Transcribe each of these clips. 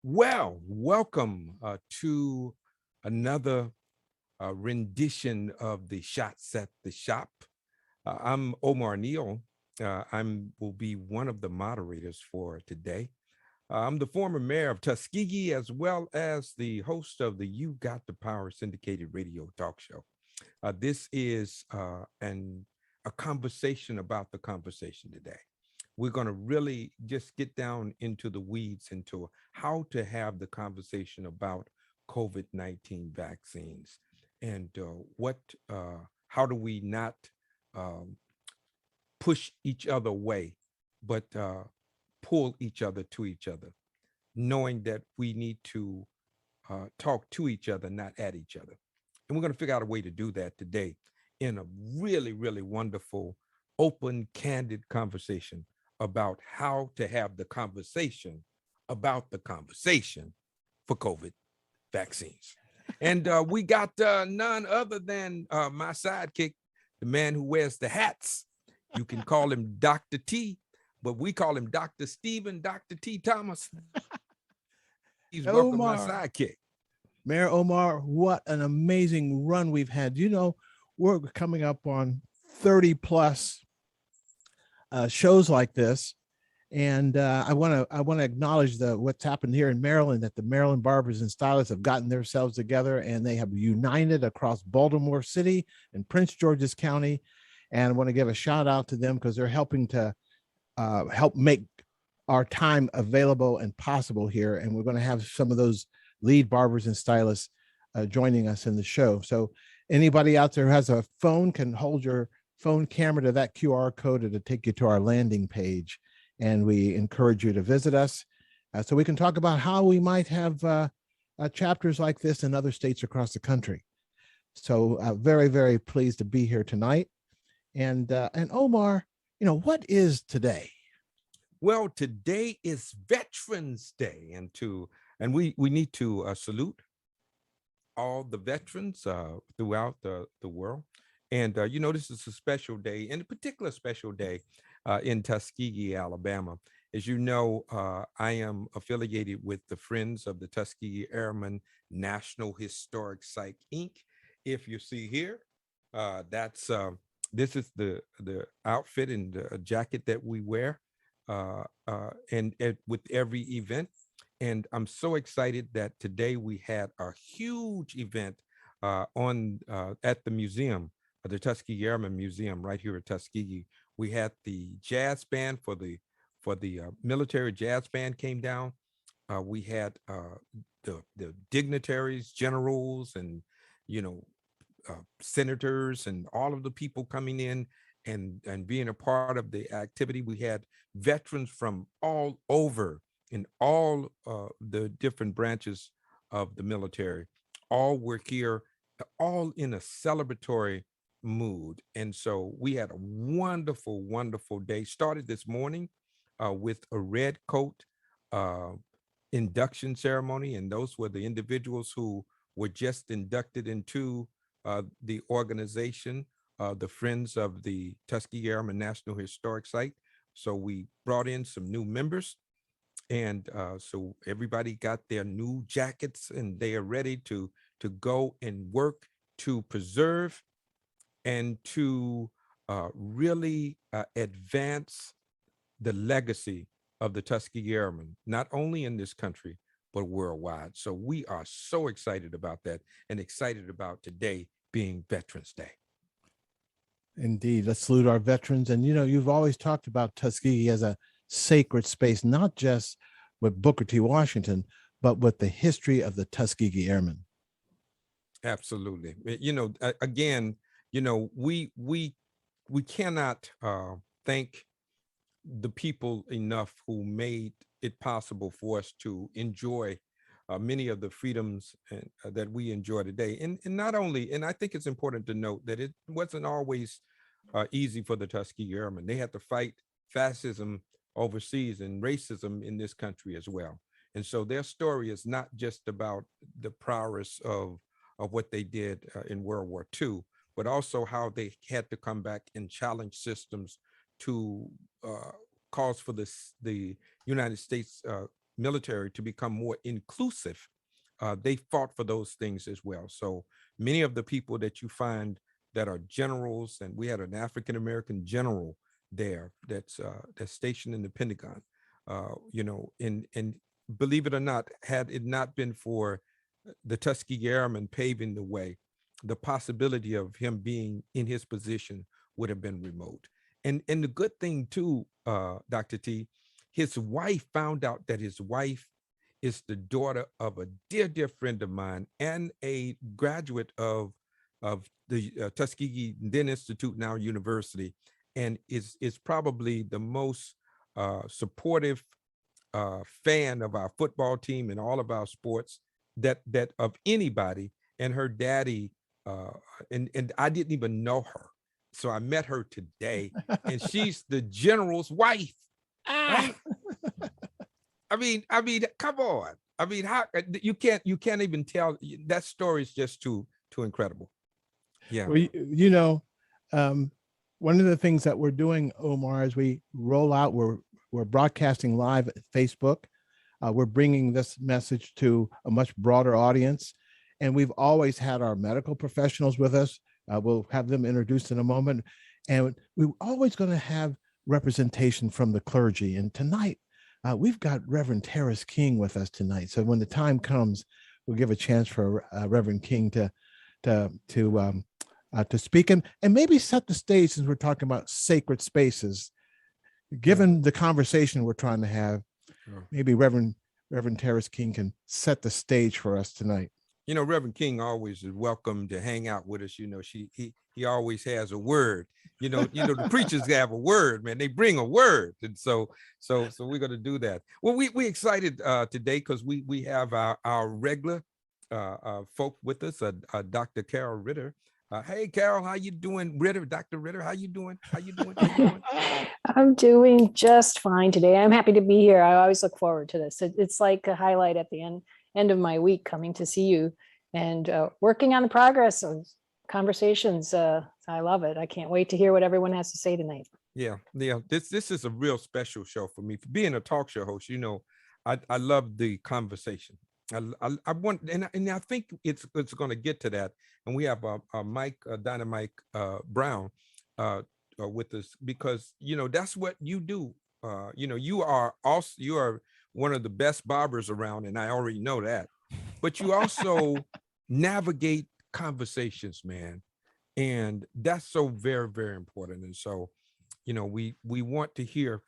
Well, welcome to another rendition of the Shots at the Shop. I'm Omar Neal. I'm will be one of the moderators for today. I'm the former mayor of Tuskegee, as well as the host of the You Got the Power syndicated radio talk show. This is a conversation about the conversation today. We're going to really just get down into the weeds into how to have the conversation about COVID-19 vaccines and how do we not um, push each other away, but pull each other to each other, knowing that we need to talk to each other, not at each other. And we're going to figure out a way to do that today in a really, really wonderful, open, candid conversation about how to have the conversation about the conversation for COVID vaccines. And we got none other than my sidekick, the man who wears the hats. You can call him Dr. T, but we call him Dr. Stephen, Dr. T. Thomas. He's welcome my Omar, sidekick. Mayor Omar, what an amazing run we've had. We're coming up on 30 plus shows like this. And I want to acknowledge what's happened here in Maryland, that the Maryland barbers and stylists have gotten themselves together and they have united across Baltimore City and Prince George's County. And I want to give a shout out to them because they're helping to help make our time available and possible here. And we're going to have some of those lead barbers and stylists joining us in the show. So anybody out there who has a phone can hold your phone camera to that QR code to take you to our landing page. And we encourage you to visit us so we can talk about how we might have chapters like this in other states across the country. So very, very pleased to be here tonight. And Omar, what is today? Well, today is Veterans Day, and we need to salute all the veterans throughout the world. And this is a special day, and a particular special day in Tuskegee, Alabama. As you know, I am affiliated with the Friends of the Tuskegee Airmen National Historic Site Inc. If you see here, that's this is the outfit and the jacket that we wear, and with every event. And I'm so excited that today we had a huge event on at the museum, the Tuskegee Airmen Museum, right here at Tuskegee. We had the jazz band for the military jazz band came down. We had the dignitaries, generals, and you know senators, and all of the people coming in and being a part of the activity. We had veterans from all over in all the different branches of the military. All were here, all in a celebratory mood. And so we had a wonderful, wonderful day. Started this morning with a red coat uh, induction ceremony. And those were the individuals who were just inducted into the organization, the Friends of the Tuskegee Airmen National Historic Site. So we brought in some new members, and so everybody got their new jackets, and they are ready to go and work to preserve and to really advance the legacy of the Tuskegee Airmen, not only in this country but worldwide. So we are so excited about that, and excited about today being Veterans Day. Indeed, let's salute our veterans. And you've always talked about Tuskegee as a sacred space, not just with Booker T. Washington, but with the history of the Tuskegee Airmen. Absolutely. Again, we cannot thank the people enough who made it possible for us to enjoy many of the freedoms that we enjoy today. And not only, and I think it's important to note that it wasn't always easy for the Tuskegee Airmen. They had to fight fascism overseas and racism in this country as well. And so their story is not just about the prowess of what they did in World War II, but also how they had to come back and challenge systems to cause for the United States military to become more inclusive, they fought for those things as well. So many of the people that you find that are generals, and we had an African American general there that's stationed in the Pentagon. And believe it or not, had it not been for the Tuskegee Airmen paving the way, the possibility of him being in his position would have been remote. And the good thing too, Dr. T, his wife found out that his wife is the daughter of a dear friend of mine and a graduate of the Tuskegee then Institute, now University, and is probably the most supportive fan of our football team and all of our sports that of anybody. And her daddy, and I didn't even know her, so I met her today, and she's the general's wife. Right? I mean, come on. I mean, how you can't even tell. That story is just too incredible. Yeah. Well, one of the things that we're doing, Omar, as we roll out, we're broadcasting live at Facebook. We're bringing this message to a much broader audience, and we've always had our medical professionals with us. We'll have them introduced in a moment, and we're always going to have representation from the clergy. And tonight, we've got Reverend Terrace King with us tonight. So when the time comes, we'll give a chance for Reverend King to speak and maybe set the stage, since we're talking about sacred spaces. Given the conversation we're trying to have, maybe Reverend Terrace King can set the stage for us tonight. Reverend King always is welcome to hang out with us. He always has a word. The preachers have a word, man. They bring a word, and so we're going to do that. Well, we excited today because we have our regular folk with us, Dr. Carol Ritter. Hey, Carol, how you doing? Dr. Ritter, how you doing? I'm doing just fine today. I'm happy to be here. I always look forward to this. It's like a highlight at the end of my week, coming to see you and working on the progress of conversations. I love it. I can't wait to hear what everyone has to say tonight. Yeah. This is a real special show for me. For being a talk show host, I love the conversation. I want, and I think it's going to get to that. And we have Mike Dynamite Brown with us, because that's what you do. You are one of the best barbers around, and I already know that. But you also navigate conversations, man, and that's so very, very important. And so, we want to hear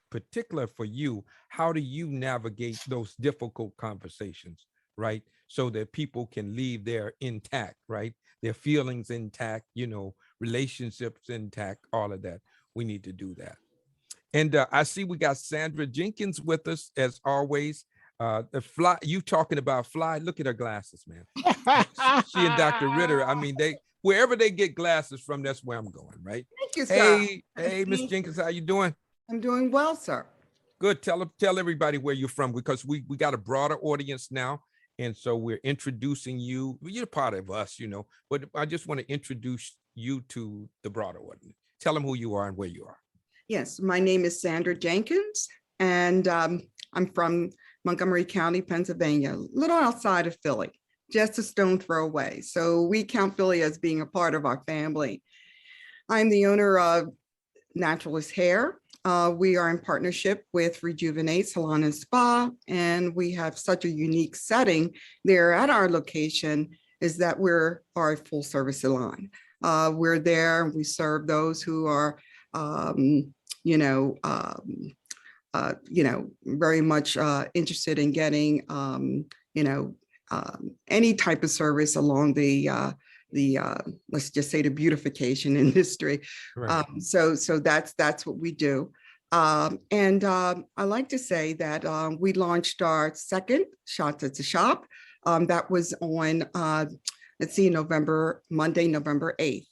particular for you, how do you navigate those difficult conversations, right? So that people can leave there intact, right? Their feelings intact, relationships intact, all of that. We need to do that. And I see we got Sandra Jenkins with us as always. The fly, you talking about fly? Look at her glasses, man. She and Dr. Ritter. I mean, wherever they get glasses from, that's where I'm going, right? Thank you, sir. Hey, Miss Jenkins, how you doing? I'm doing well, sir. Good. Tell everybody where you're from, because we got a broader audience now, and so we're introducing you. You're part of us, but I just want to introduce you to the broader audience. Tell them who you are and where you are. Yes, my name is Sandra Jenkins, and I'm from Montgomery County, Pennsylvania, a little outside of Philly, just a stone throw away. So we count Philly as being a part of our family. I'm the owner of Naturalist Hair. We are in partnership with Rejuvenate Salon and Spa, and we have such a unique setting there at our location, is that we're a full service salon. We're there, we serve those who are, very much interested in getting, any type of service along the let's just say the beautification industry. Right. So that's what we do. And I like to say that we launched our second Shots at the Shop. That was on, Monday, November 8th.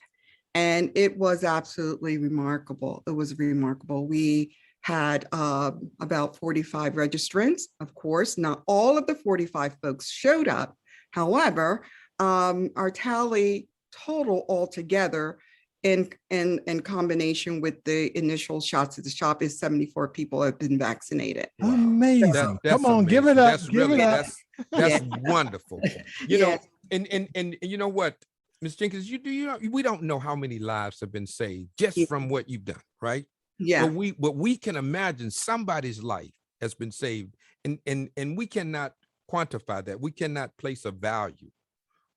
And it was absolutely remarkable. It was remarkable. We had about 45 registrants. Of course, not all of the 45 folks showed up. However, our tally total altogether in combination with the initial shots at the shop is 74 people have been vaccinated. Wow. Amazing. That's Come on, give it amazing. up. That's Give really, it up. that's Yeah. wonderful. You know, and you know what, Ms. Jenkins, we don't know how many lives have been saved just Yeah. from what you've done, right? Yeah. But we can imagine somebody's life has been saved, and we cannot quantify that. We cannot place a value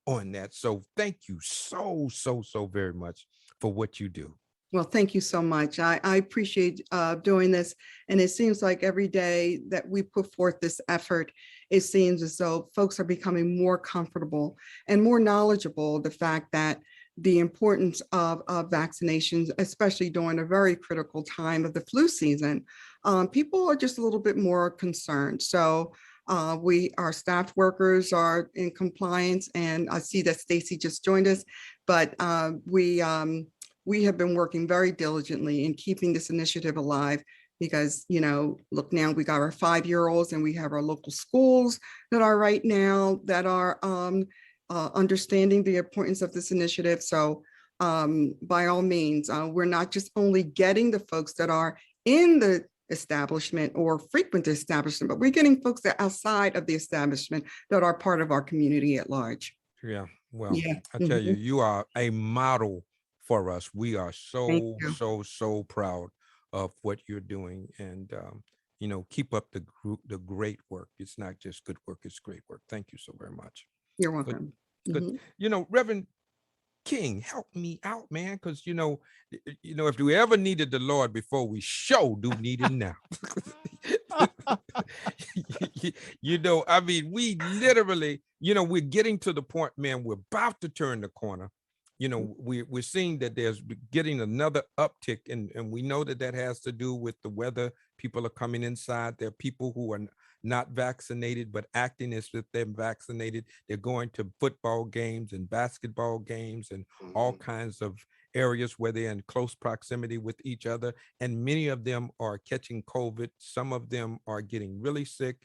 on that. So thank you so very much for what you do. Well, thank you so much. I appreciate doing this. And it seems like every day that we put forth this effort, it seems as though folks are becoming more comfortable and more knowledgeable of the fact that the importance of vaccinations, especially during a very critical time of the flu season, people are just a little bit more concerned. So our staff workers are in compliance, and I see that Stacy just joined us, but we have been working very diligently in keeping this initiative alive because, look, now we got our 5-year-olds and we have our local schools that are right now that are understanding the importance of this initiative. So by all means, we're not just only getting the folks that are in the establishment or frequent the establishment, but we're getting folks that are outside of the establishment that are part of our community at large. Yeah, well, Yeah. I tell you, you are a model for us. We are Thank you. so proud of what you're doing, and keep up the great work. It's not just good work, it's great work. Thank you so very much. You're welcome. Good. Reverend King, help me out, man, because if we ever needed the Lord before, we sure do need him now. I mean, we literally, we're getting to the point, man, we're about to turn the corner. We're seeing that there's getting another uptick, and we know that has to do with the weather. People are coming inside. There are people who are not vaccinated, but acting as if they're vaccinated. They're going to football games and basketball games and all kinds of areas where they're in close proximity with each other. And many of them are catching COVID. Some of them are getting really sick.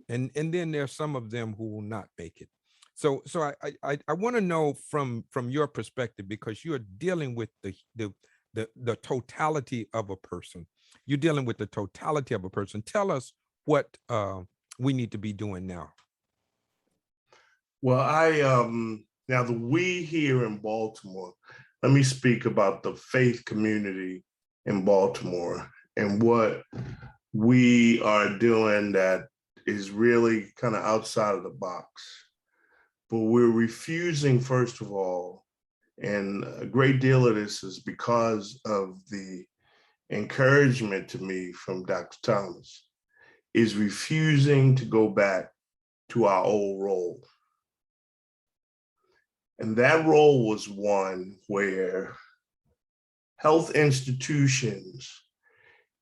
And then there's some of them who will not make it. So I want to know from your perspective, because you're dealing with the totality of a person. You're dealing with the totality of a person. Tell us what we need to be doing now. Well, now the we here in Baltimore, let me speak about the faith community in Baltimore and what we are doing that is really kind of outside of the box. But we're refusing, first of all, and a great deal of this is because of the encouragement to me from Dr. Thomas, is refusing to go back to our old role. And that role was one where health institutions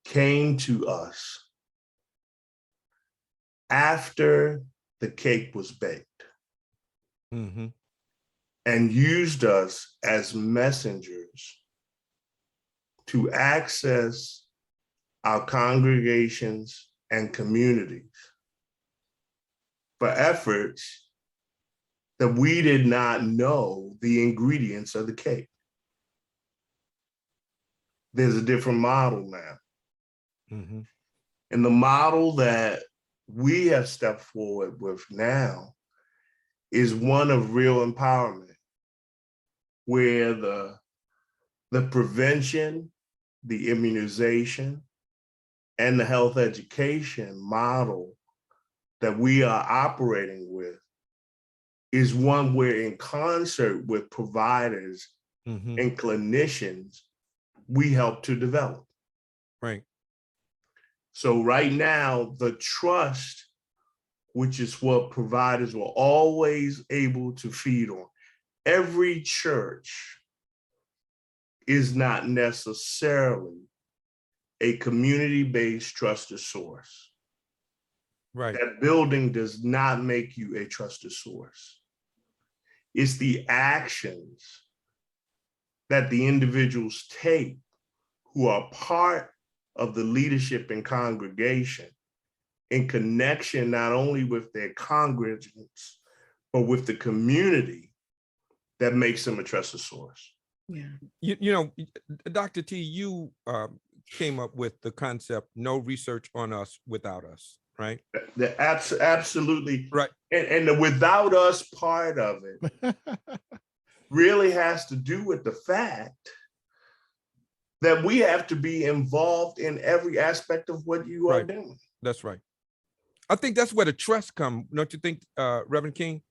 came to us after the cake was baked. Mm-hmm. And used us as messengers to access our congregations and communities for efforts that we did not know the ingredients of the cake. There's a different model now. Mm-hmm. And the model that we have stepped forward with now is one of real empowerment, where the prevention, the immunization, and the health education model that we are operating with is one where, in concert with providers and clinicians, we help to develop. Right. So right now, the trust, which is what providers were always able to feed on. Every church is not necessarily a community-based trusted source. Right. That building does not make you a trusted source. It's the actions that the individuals take who are part of the leadership and congregation in connection not only with their congregants, but with the community that makes them a trusted source. Yeah. You know, Dr. T, you came up with the concept, no research on us without us, right? Absolutely. Right. And the without us part of it really has to do with the fact that we have to be involved in every aspect of what you are Right. doing. That's right. I think that's where the trust comes. Don't you think, Reverend King?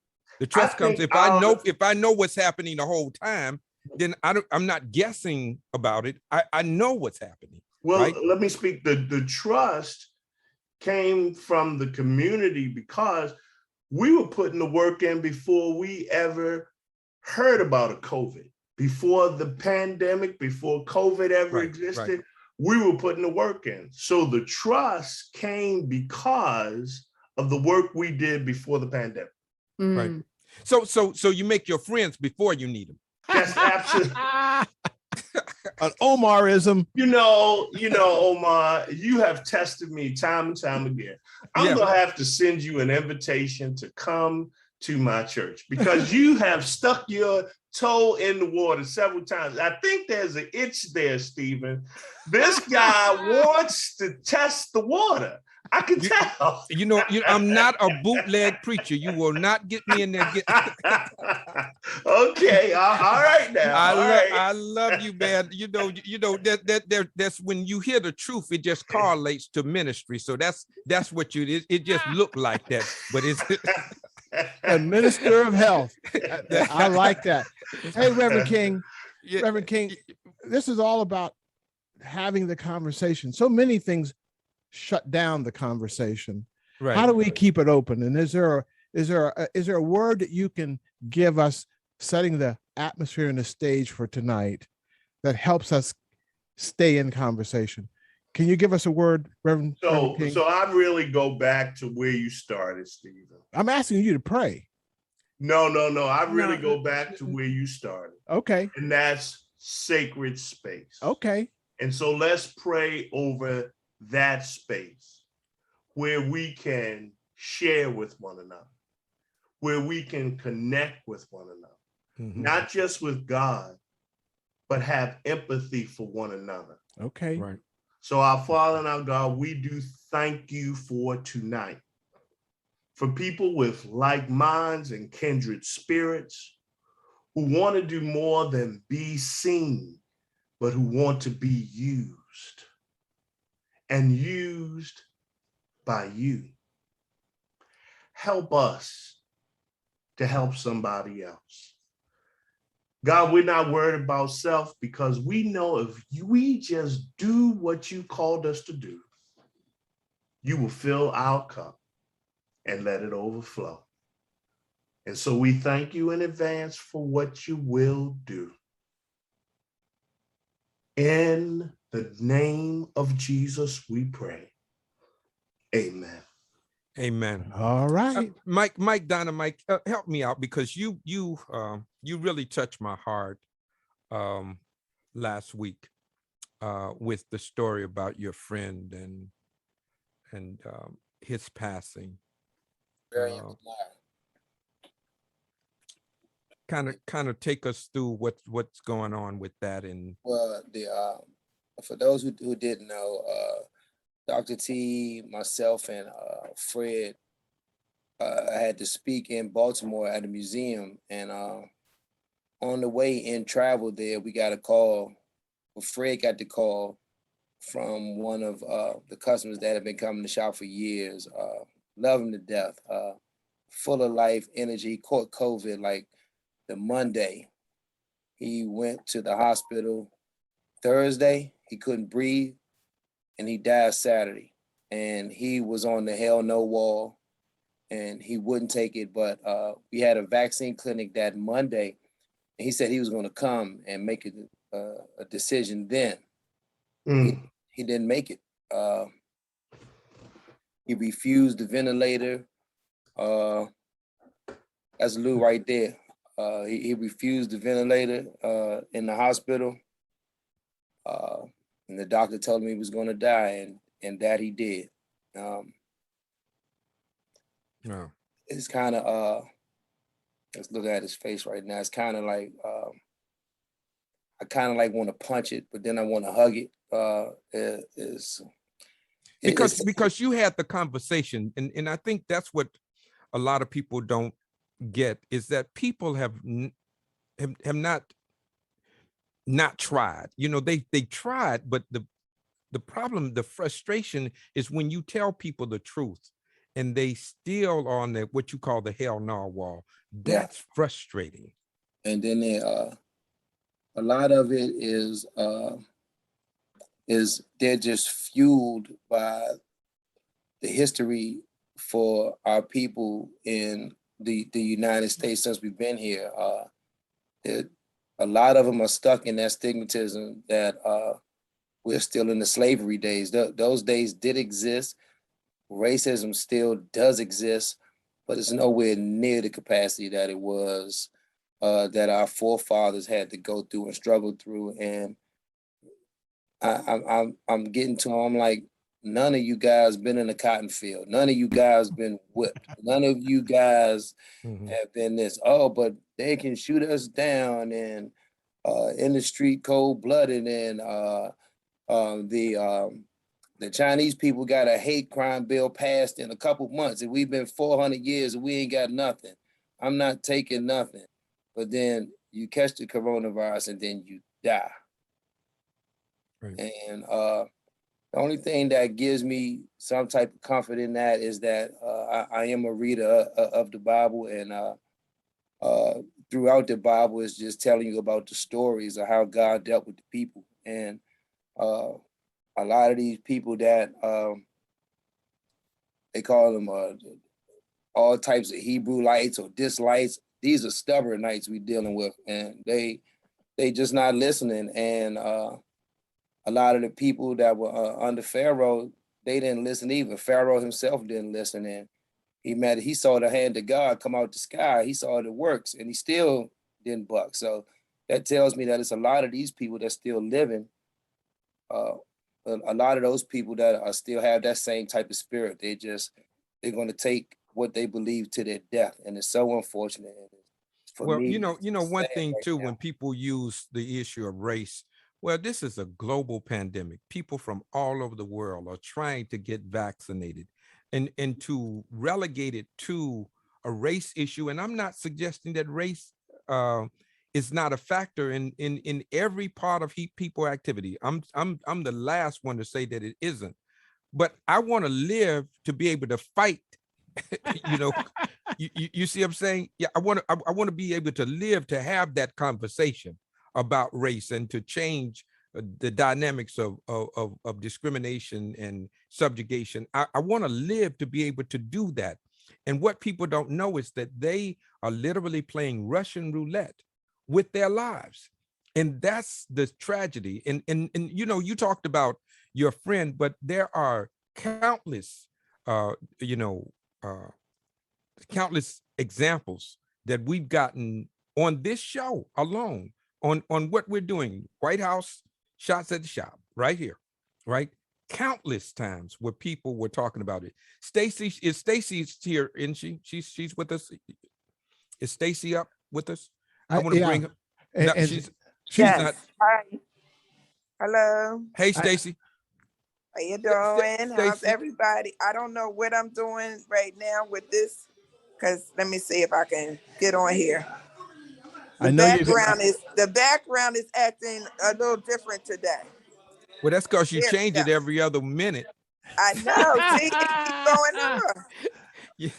The I trust comes think if I know what's happening the whole time, then I'm not guessing about it. I know what's happening. Well, right? let me speak. The trust came from the community because we were putting the work in before we ever heard about a COVID. Before the pandemic, before COVID ever existed, we were putting the work in. So the trust came because of the work we did before the pandemic. Right. So you make your friends before you need them. That's absolutely an Omarism. You know, Omar, you have tested me time and time again. I'm gonna have to send you an invitation to come to my church because you have stuck your toe in the water several times. I think there's an itch there, Stephen. This guy wants to test the water. I can tell. I'm not a bootleg preacher. You will not get me in there. Okay, all right now. I love you, man. That's when you hear the truth, it just correlates to ministry. So that's what it just looked like that, but it's a minister of health. I like that. Hey, Reverend King, this is all about having the conversation. So many things shut down the conversation. Right. How do we keep it open? And is there a word that you can give us, setting the atmosphere and the stage for tonight, that helps us stay in conversation? Can you give us a word, Reverend King? So I really go back to where you started, Stephen. I'm asking you to pray. No. I really go back to where you started. Okay. And that's sacred space. Okay. And so let's pray over that space where we can share with one another, where we can connect with one another, not just with God, but have empathy for one another. Okay. Right. So our Father and our God, we do thank you for tonight. For people with like minds and kindred spirits who want to do more than be seen, but who want to be used and used by you. Help us to help somebody else. God, we're not worried about self because we know if we just do what you called us to do, you will fill our cup and let it overflow. And so we thank you in advance for what you will do. In the name of Jesus, we pray. Amen. Amen. All right. Mike, Dynamite, help me out because you really touched my heart last week with the story about your friend and his passing. Kind of take us through what's going on with that. And well, for those who didn't know, Dr. T, myself, and Fred, I had to speak in Baltimore at a museum, and on the way in travel there, we got a call. Well, Fred got the call from one of the customers that had been coming to shop for years. Love him to death. Full of life, energy. He caught COVID like the Monday. He went to the hospital Thursday. He couldn't breathe, and he died Saturday. And he was on the hell no wall, and he wouldn't take it. But we had a vaccine clinic that Monday, and he said he was going to come and make a decision then. He didn't make it. He refused the ventilator. That's Lou right there. He refused the ventilator in the hospital. And the doctor told him he was going to die, and that he did. It's kind of, let's look at his face right now. It's kind of like I kind of like want to punch it, but then I want to hug it. Because you had the conversation, and I think that's what a lot of people don't get, is that people have not tried. You know, they tried, but the problem, the frustration is when you tell people the truth and they still on the what you call the hell no wall. That's frustrating. And then a lot of it is they're just fueled by the history for our people in the United States since we've been here. A lot of them are stuck in that stigmatism that we're still in the slavery days. Those days did exist. Racism still does exist, but it's nowhere near the capacity that it was, that our forefathers had to go through and struggle through. And I'm getting to them, I'm like, none of you guys been in a cotton field. None of you guys been whipped. None of you guys have been this. Oh, but they can shoot us down and in the street cold-blooded, and the Chinese people got a hate crime bill passed in a couple months, and we've been 400 years and we ain't got nothing. I'm not taking nothing. But then you catch the coronavirus and then you die. Right. And the only thing that gives me some type of comfort in that is that I am a reader of the Bible, and throughout the Bible is just telling you about the stories of how God dealt with the people. And a lot of these people that they call them all types of Hebrew lights or dislights, these are stubborn knights we're dealing with, and they just not listening. And a lot of the people that were under Pharaoh, they didn't listen either. Pharaoh himself didn't listen, and he saw the hand of God come out the sky. He saw the works, and he still didn't buck. So that tells me that it's a lot of these people that's still living. A lot of those people that are still have that same type of spirit. They're going to take what they believe to their death, and it's so unfortunate. Well, you know, one thing too, when people use the issue of race, well, this is a global pandemic. People from all over the world are trying to get vaccinated, and to relegate it to a race issue. And I'm not suggesting that race is not a factor in every part of people activity. I'm the last one to say that it isn't. But I want to live to be able to fight. You see what I'm saying? Yeah, I want to be able to live to have that conversation about race and to change the dynamics of discrimination and subjugation. I want to live to be able to do that. And what people don't know is that they are literally playing Russian roulette with their lives. And that's the tragedy. And you talked about your friend, but there are countless, countless examples that we've gotten on this show alone on what we're doing. White House shots at the shop right here, right? Countless times where people were talking about it. Stacy's here, isn't she? She's with us. Is Stacy up with us? I want to bring her. No, she's yes. not. Hi. Hello. Hey, Stacy. How you doing? How's everybody? I don't know what I'm doing right now with this, because let me see if I can get on here. The background is acting a little different today. Well, that's because you change it every other minute. I know. See, it keeps going on. Yeah.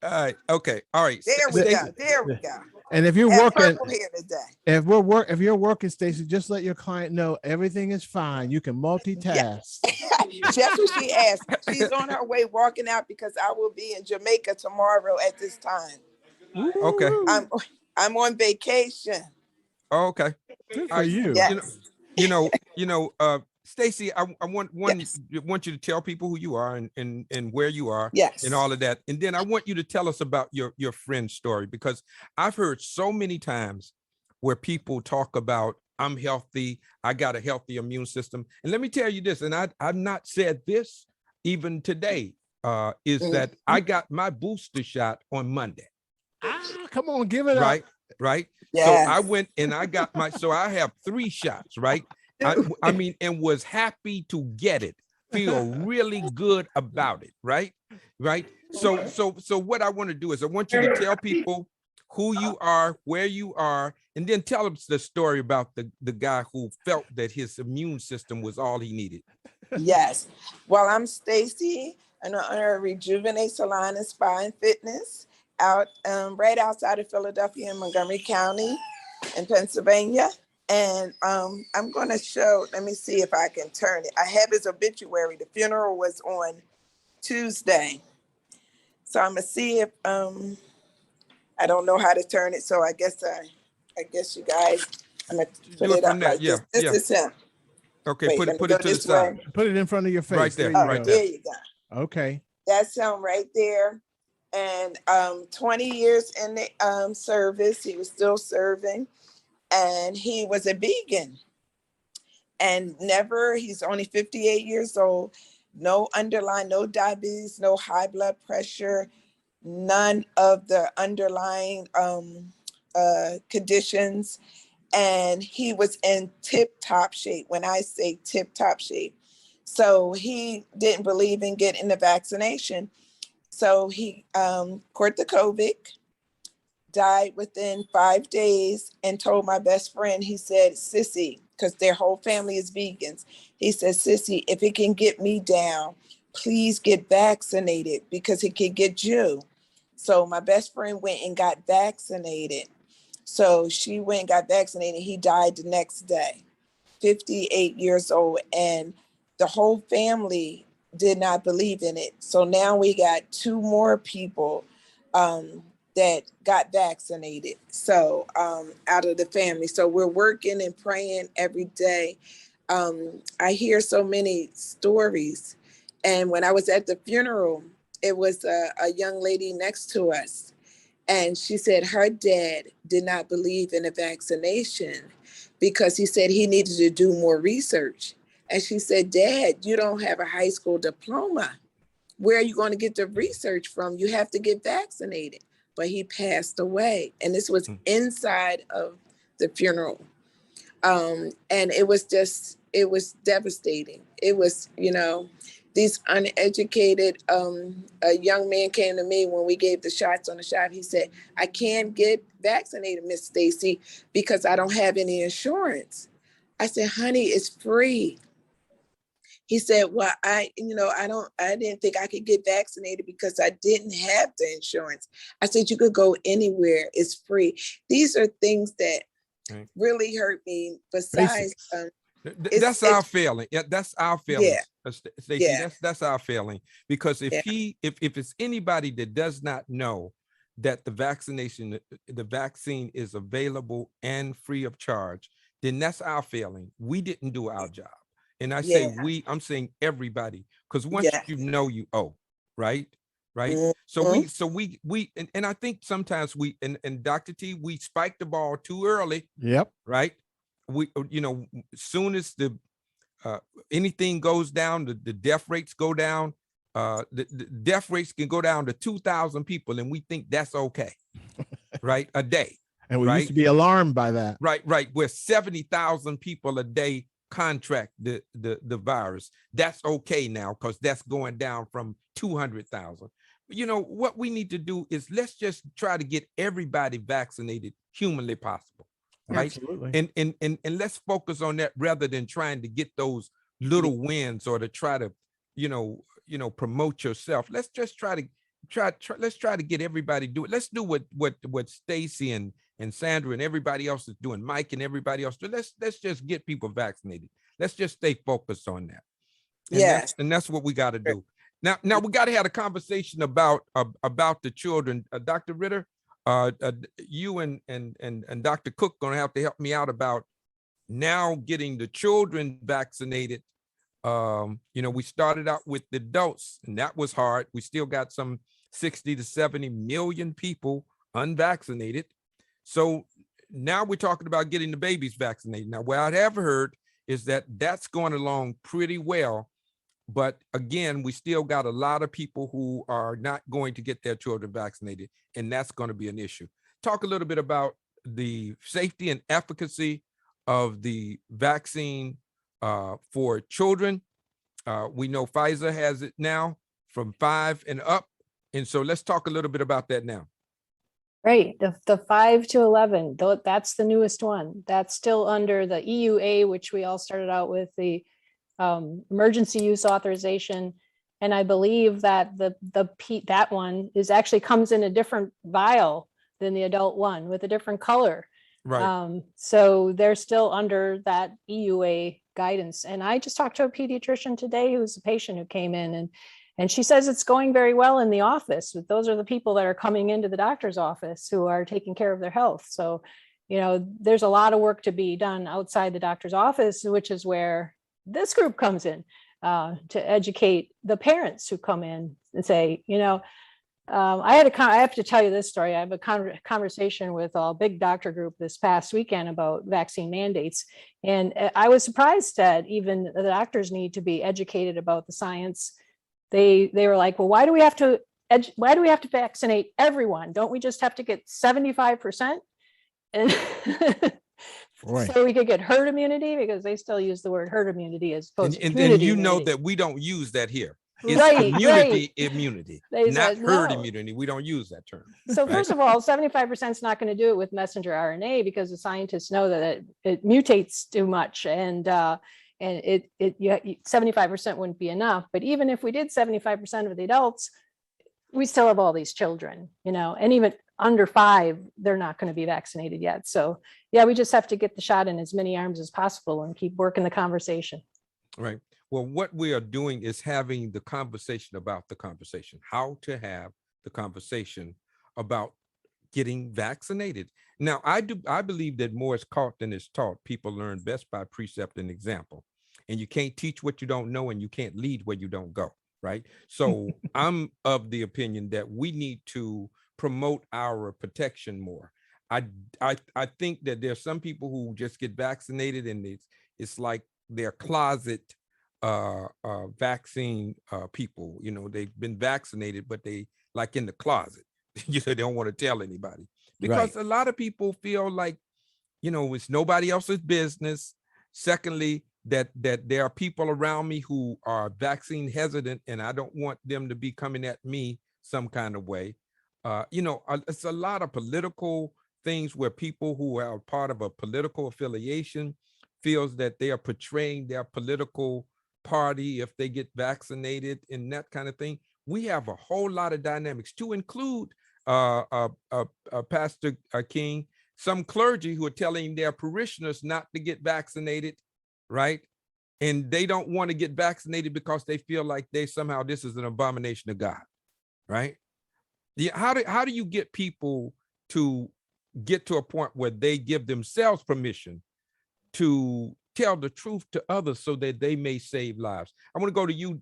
All right. Okay. All right. There we go. And if you're working here today, if you're working, Stacy, just let your client know everything is fine. You can multitask. Yeah. Just what she asked. She's on her way walking out because I will be in Jamaica tomorrow at this time. Ooh. Okay. I'm on vacation. Oh, okay. Good for you. Yes. Stacy, I want you to tell people who you are and where you are, yes, and all of that. And then I want you to tell us about your friend's story, because I've heard so many times where people talk about, I'm healthy, I got a healthy immune system. And let me tell you this, and I've not said this even today, is that I got my booster shot on Monday. Come on, give it right? up. right? Yes. So I went and I got so I have 3 shots, right? I mean, and was happy to get it, feel really good about it, right? Right. So what I want to do is I want you to tell people who you are, where you are, and then tell them the story about the guy who felt that his immune system was all he needed. Yes. Well, I'm Stacy, and I'm owner of Rejuvenate Salon and Spa and Fitness out right outside of Philadelphia in Montgomery County in Pennsylvania. And I'm going to show, let me see if I can turn it. I have his obituary. The funeral was on Tuesday. So I'm going to see if, I don't know how to turn it. So I guess you guys, I'm going to put it up like this. This is him. Okay, Wait, put it to the side. Put it in front of your face. Right there, you right go. there. There you go. Okay. That's him right there. And 20 years in the service, he was still serving. And he was a vegan. And he's only 58 years old, no underlying, no diabetes, no high blood pressure, none of the underlying conditions. And he was in tip-top shape. When I say tip-top shape. So he didn't believe in getting the vaccination. So he caught the COVID, died within 5 days, and told my best friend, he said, Sissy, because their whole family is vegans. He said, Sissy, if it can get me down, please get vaccinated because it can get you. So my best friend went and got vaccinated. So she went and got vaccinated. He died the next day, 58 years old. And the whole family did not believe in it. So now we got 2 more people that got vaccinated. So out of the family. So we're working and praying every day. I hear so many stories. And when I was at the funeral, it was a young lady next to us. And she said her dad did not believe in a vaccination because he said he needed to do more research. And she said, Dad, you don't have a high school diploma. Where are you going to get the research from? You have to get vaccinated. But he passed away. And this was inside of the funeral. And it was devastating. It was, these uneducated, a young man came to me when we gave the shots on the shot. He said, I can't get vaccinated, Miss Stacy, because I don't have any insurance. I said, honey, it's free. He said, well, I didn't think I could get vaccinated because I didn't have the insurance. I said, you could go anywhere. It's free. These are things that really hurt me. Besides, that's our failing. Yeah, that's our failing. Yeah. Stacey, that's our failing. Because if it's anybody that does not know that the vaccine is available and free of charge, then that's our failing. We didn't do our job. And I say I'm saying everybody, because once you know, you owe, right? So we and I think sometimes we and Dr. T, we spiked the ball too early. Yep. Right. We soon as the anything goes down, the death rates go down. The death rates can go down to 2,000 people, and we think that's okay, right? A day. And we used to be alarmed by that. Right. Where 70,000 people a day contract the virus. That's okay now because that's going down from 200,000. What we need to do is let's just try to get everybody vaccinated humanly possible. Right. Absolutely. And let's focus on that rather than trying to get those little wins or to try to, promote yourself. Let's just try to get everybody do it. Let's do what Stacy and Sandra and everybody else is doing, Mike and everybody else. Let's just get people vaccinated. Let's just stay focused on that. And that's what we got to do. Now we got to have a conversation about the children. Dr. Ritter, you and Dr. Cook going to have to help me out about now getting the children vaccinated. We started out with the adults, and that was hard. We still got some 60 to 70 million people unvaccinated. So now we're talking about getting the babies vaccinated. Now, what I have heard is that that's going along pretty well. But again, we still got a lot of people who are not going to get their children vaccinated, and that's going to be an issue. Talk a little bit about the safety and efficacy of the vaccine for children. We know Pfizer has it now from 5 and up. And so let's talk a little bit about that now. Right, the 5 to 11, that's the newest one. That's still under the EUA, which we all started out with, the emergency use authorization. And I believe that that one is actually comes in a different vial than the adult one with a different color. Right. So they're still under that EUA guidance. And I just talked to a pediatrician today who's a patient who came in, and she says it's going very well in the office. Those are the people that are coming into the doctor's office who are taking care of their health. So, you know, there's a lot of work to be done outside the doctor's office, which is where this group comes in to educate the parents who come in and say, you know, I have to tell you this story. I have a conversation with a big doctor group this past weekend about vaccine mandates. And I was surprised that even the doctors need to be educated about the science. They were like, well, why do we have to vaccinate everyone? Don't we just have to get 75%? And so we could get herd immunity, because they still use the word herd immunity as opposed to community and you know immunity. that we don't use that here. It's Right, community right. immunity, They not said, herd no. immunity. We don't use that term. So right? first of all, 75% is not going to do it with messenger RNA, because the scientists know that it mutates too much, and 75% wouldn't be enough. But even if we did 75% of the adults, we still have all these children, you know, and even under 5, they're not going to be vaccinated yet. So yeah, we just have to get the shot in as many arms as possible and keep working the conversation. Right. Well, what we are doing is having the conversation about the conversation, how to have the conversation about getting vaccinated. Now, I believe that more is caught than is taught. People learn best by precept and example. And you can't teach what you don't know, and you can't lead where you don't go. Right. So I'm of the opinion that we need to promote our protection more. I think that there's some people who just get vaccinated, and it's like they're closet vaccine people. You know, they've been vaccinated, but they like in the closet. You know, they don't want to tell anybody, because a lot of people feel like, you know, it's nobody else's business. Secondly, that there are people around me who are vaccine hesitant, and I don't want them to be coming at me some kind of way. You know, it's a lot of political things where people who are part of a political affiliation feels that they are portraying their political party if they get vaccinated and that kind of thing. We have a whole lot of dynamics, to include Pastor King, some clergy who are telling their parishioners not to get vaccinated, right? And they don't want to get vaccinated because they feel like this is an abomination of God, right? Yeah, how do you get people to get to a point where they give themselves permission to tell the truth to others so that they may save lives? I want to go to you,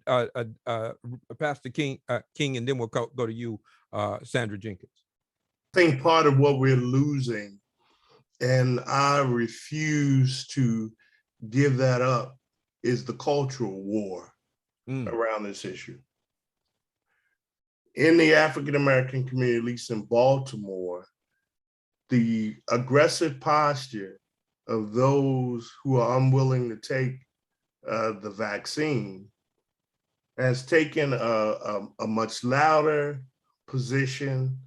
Pastor King, and then we'll go to you, Sandra Jenkins. I think part of what we're losing, and I refuse to give that up, is the cultural war around this issue. In the African-American community, at least in Baltimore, the aggressive posture of those who are unwilling to take the vaccine has taken a much louder position,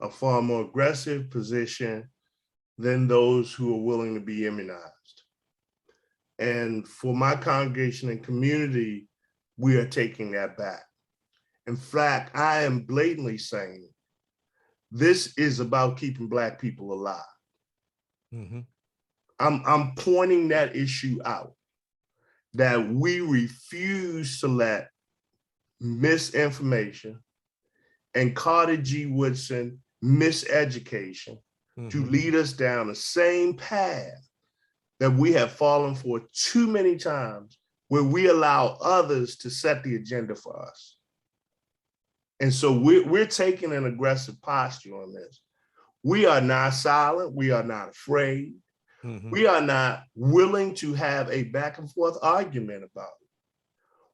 a far more aggressive position than those who are willing to be immunized. And for my congregation and community, we are taking that back. In fact, I am blatantly saying this is about keeping Black people alive. Mm-hmm. I'm pointing that issue out, that we refuse to let misinformation and Carter G. Woodson miseducation to lead us down the same path that we have fallen for too many times, where we allow others to set the agenda for us. And so we're taking an aggressive posture on this. We are not silent. We are not afraid. We are not willing to have a back and forth argument about it.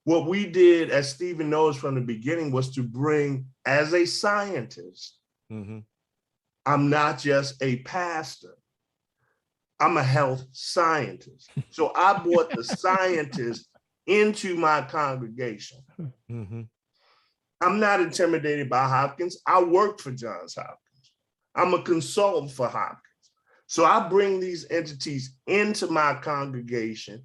What we did, as Stephen knows from the beginning, was to bring, as a scientist, I'm not just a pastor. I'm a health scientist. So I brought the scientists into my congregation. Mm-hmm. I'm not intimidated by Hopkins. I worked for Johns Hopkins. I'm a consultant for Hopkins. So I bring these entities into my congregation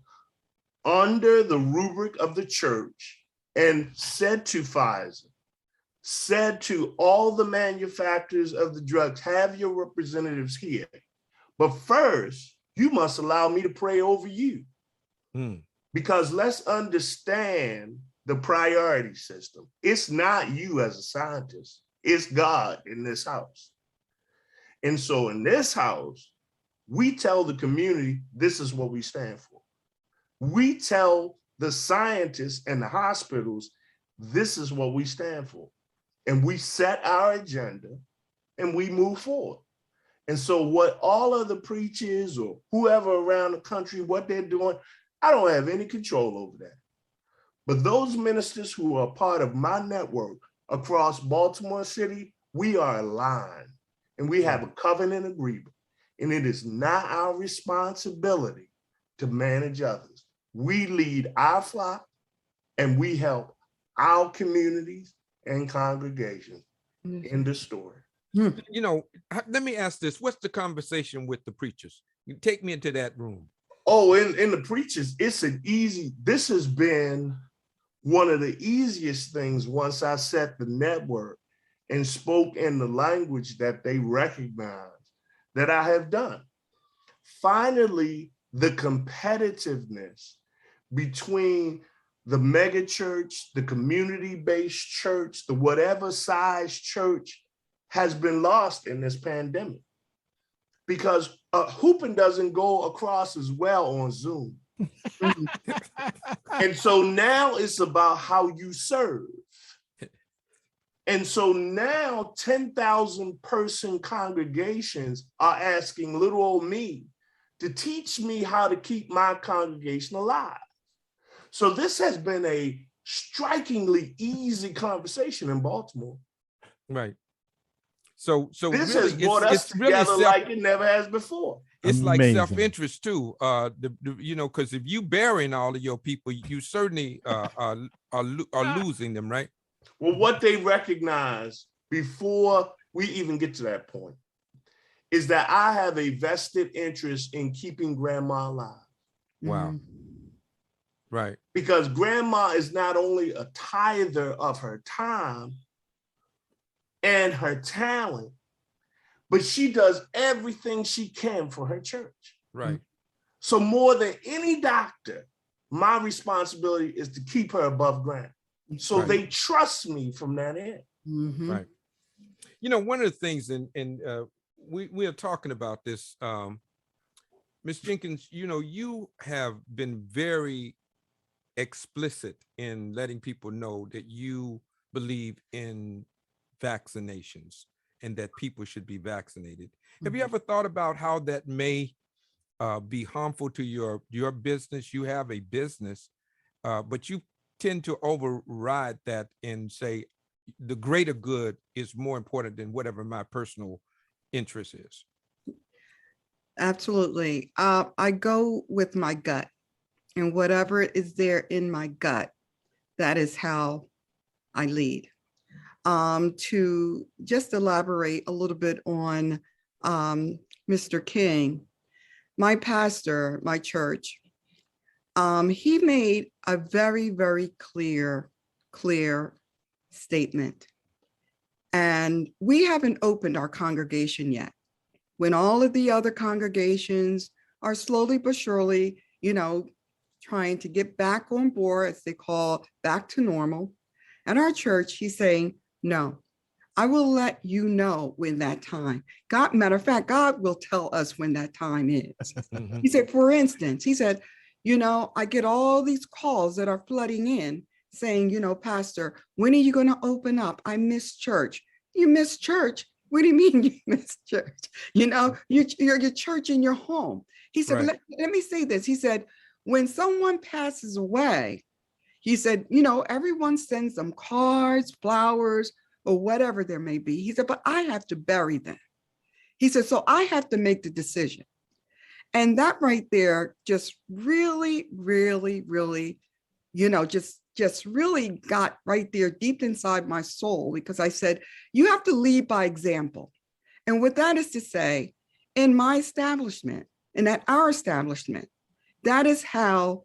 under the rubric of the church and said to Pfizer, said to all the manufacturers of the drugs, have your representatives here. But first, you must allow me to pray over you. Because let's understand the priority system. It's not you as a scientist, it's God in this house. And so in this house, we tell the community, this is what we stand for. We tell the scientists and the hospitals, this is what we stand for. And we set our agenda and we move forward. And so what all of the preachers or whoever around the country, what they're doing, I don't have any control over that. But those ministers who are part of my network across Baltimore City, we are aligned and we have a covenant agreement. And it is not our responsibility to manage others. We lead our flock and we help our communities and congregations in the story. You know, let me ask this. What's the conversation with the preachers? You take me into that room. Oh, in the preachers, this has been one of the easiest things once I set the network and spoke in the language that they recognize that I have done. Finally, the competitiveness between the mega church, the community-based church, the whatever size church has been lost in this pandemic. Because hooping doesn't go across as well on Zoom. And so now it's about how you serve. And so now 10,000 person congregations are asking little old me to teach me how to keep my congregation alive. So this has been a strikingly easy conversation in Baltimore. Right. So this really, has brought us together really like it never has before. It's amazing. Like self-interest too. You know, because if you burying all of your people, you certainly are losing them, right? Well, what they recognize before we even get to that point is that I have a vested interest in keeping grandma alive. Wow. Right. Because grandma is not only a tither of her time and her talent, but she does everything she can for her church. Right. So more than any doctor, my responsibility is to keep her above ground. So right. They trust me from that end. Right. You know, one of the things, and we are talking about this, Ms. Jenkins, you know, you have been very explicit in letting people know that you believe in vaccinations and that people should be vaccinated. Have you ever thought about how that may be harmful to your business? You have a business, but you tend to override that and say the greater good is more important than whatever my personal interest is. Absolutely. I go with my gut, and whatever is there in my gut, that is how I lead. To just elaborate a little bit on Mr. King, my pastor, my church, he made a very, very clear statement. And we haven't opened our congregation yet. When all of the other congregations are slowly but surely, you know, trying to get back on board, as they call back to normal. And our church, he's saying, no, I will let you know when that time. God, matter of fact, God will tell us when that time is. He said, for instance, he said, you know, I get all these calls that are flooding in saying, you know, Pastor, when are you going to open up? I miss church. You miss church? What do you mean you miss church? You know, you're your church in your home. He said, right. let me say this. He said, when someone passes away, he said, you know, everyone sends them cards, flowers, or whatever there may be. He said, but I have to bury them. He said, so I have to make the decision. And that right there just really, really, really, just really got right there deep inside my soul, because I said, you have to lead by example. And what that is to say, in my establishment and at our establishment, that is how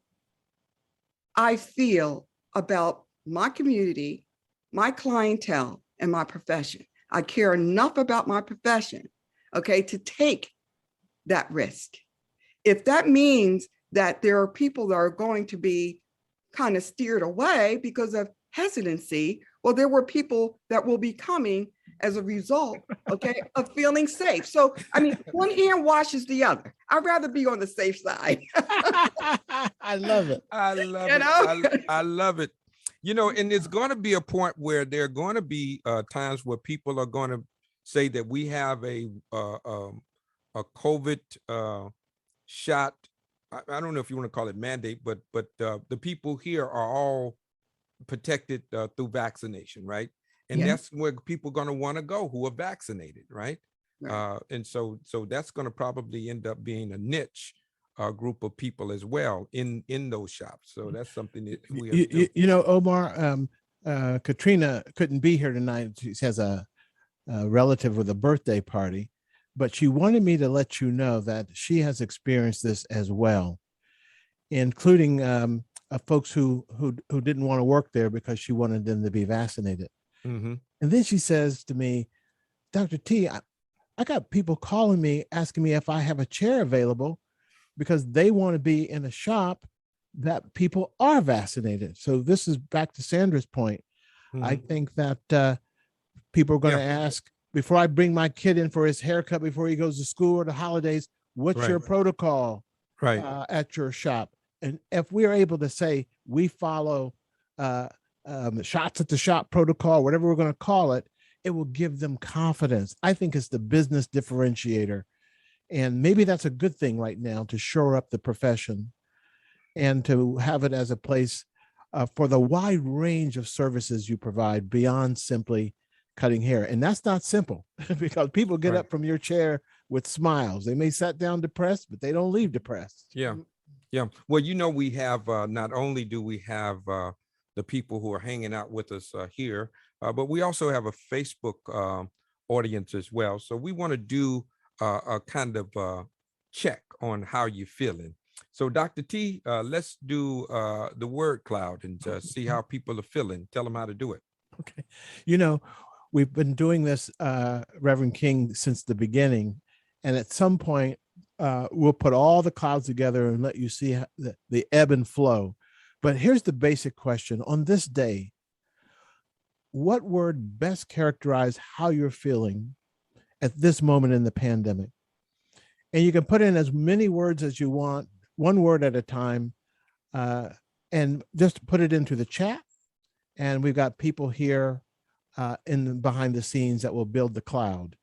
I feel about my community, my clientele, and my profession. I care enough about my profession, okay, to take that risk. If that means that there are people that are going to be kind of steered away because of hesitancy, well, there were people that will be coming as a result, okay, of feeling safe. So, I mean, one hand washes the other. I'd rather be on the safe side. I love it. I love it. I love it. And it's going to be a point where there are going to be times where people are going to say that we have a COVID shot. I don't know if you want to call it mandate, but the people here are all protected through vaccination, right? And Yeah. that's where people are going to want to go who are vaccinated, right? Right. And so that's going to probably end up being a niche group of people as well in those shops. So that's something that we have to do. Omar, Katrina couldn't be here tonight. She has a relative with a birthday party, but she wanted me to let you know that she has experienced this as well, including folks who didn't want to work there because she wanted them to be vaccinated. Mm-hmm. And then she says to me, Dr. T, I got people calling me asking me if I have a chair available because they want to be in a shop that people are vaccinated. So this is back to Sandra's point. Mm-hmm. I think that people are going to ask, before I bring my kid in for his haircut, before he goes to school or the holidays, what's your protocol at your shop? And if we are able to say we follow shots at the shop protocol, whatever we're going to call it, it will give them confidence. I think it's the business differentiator. And maybe that's a good thing right now to shore up the profession and to have it as a place for the wide range of services you provide beyond simply cutting hair. And that's not simple because people get up from your chair with smiles. They may sit down depressed, but they don't leave depressed. Yeah. Yeah. Well, we have not only do we have the people who are hanging out with us here, but we also have a Facebook audience as well. So we want to do a kind of check on how you're feeling. So Dr. T, let's do the word cloud and see how people are feeling. Tell them how to do it. Okay. We've been doing this, Reverend King, since the beginning. And at some point, we'll put all the clouds together and let you see the ebb and flow. But here's the basic question. On this day, what word best characterizes how you're feeling at this moment in the pandemic? And you can put in as many words as you want, one word at a time, and just put it into the chat. And we've got people here behind the scenes that will build the cloud.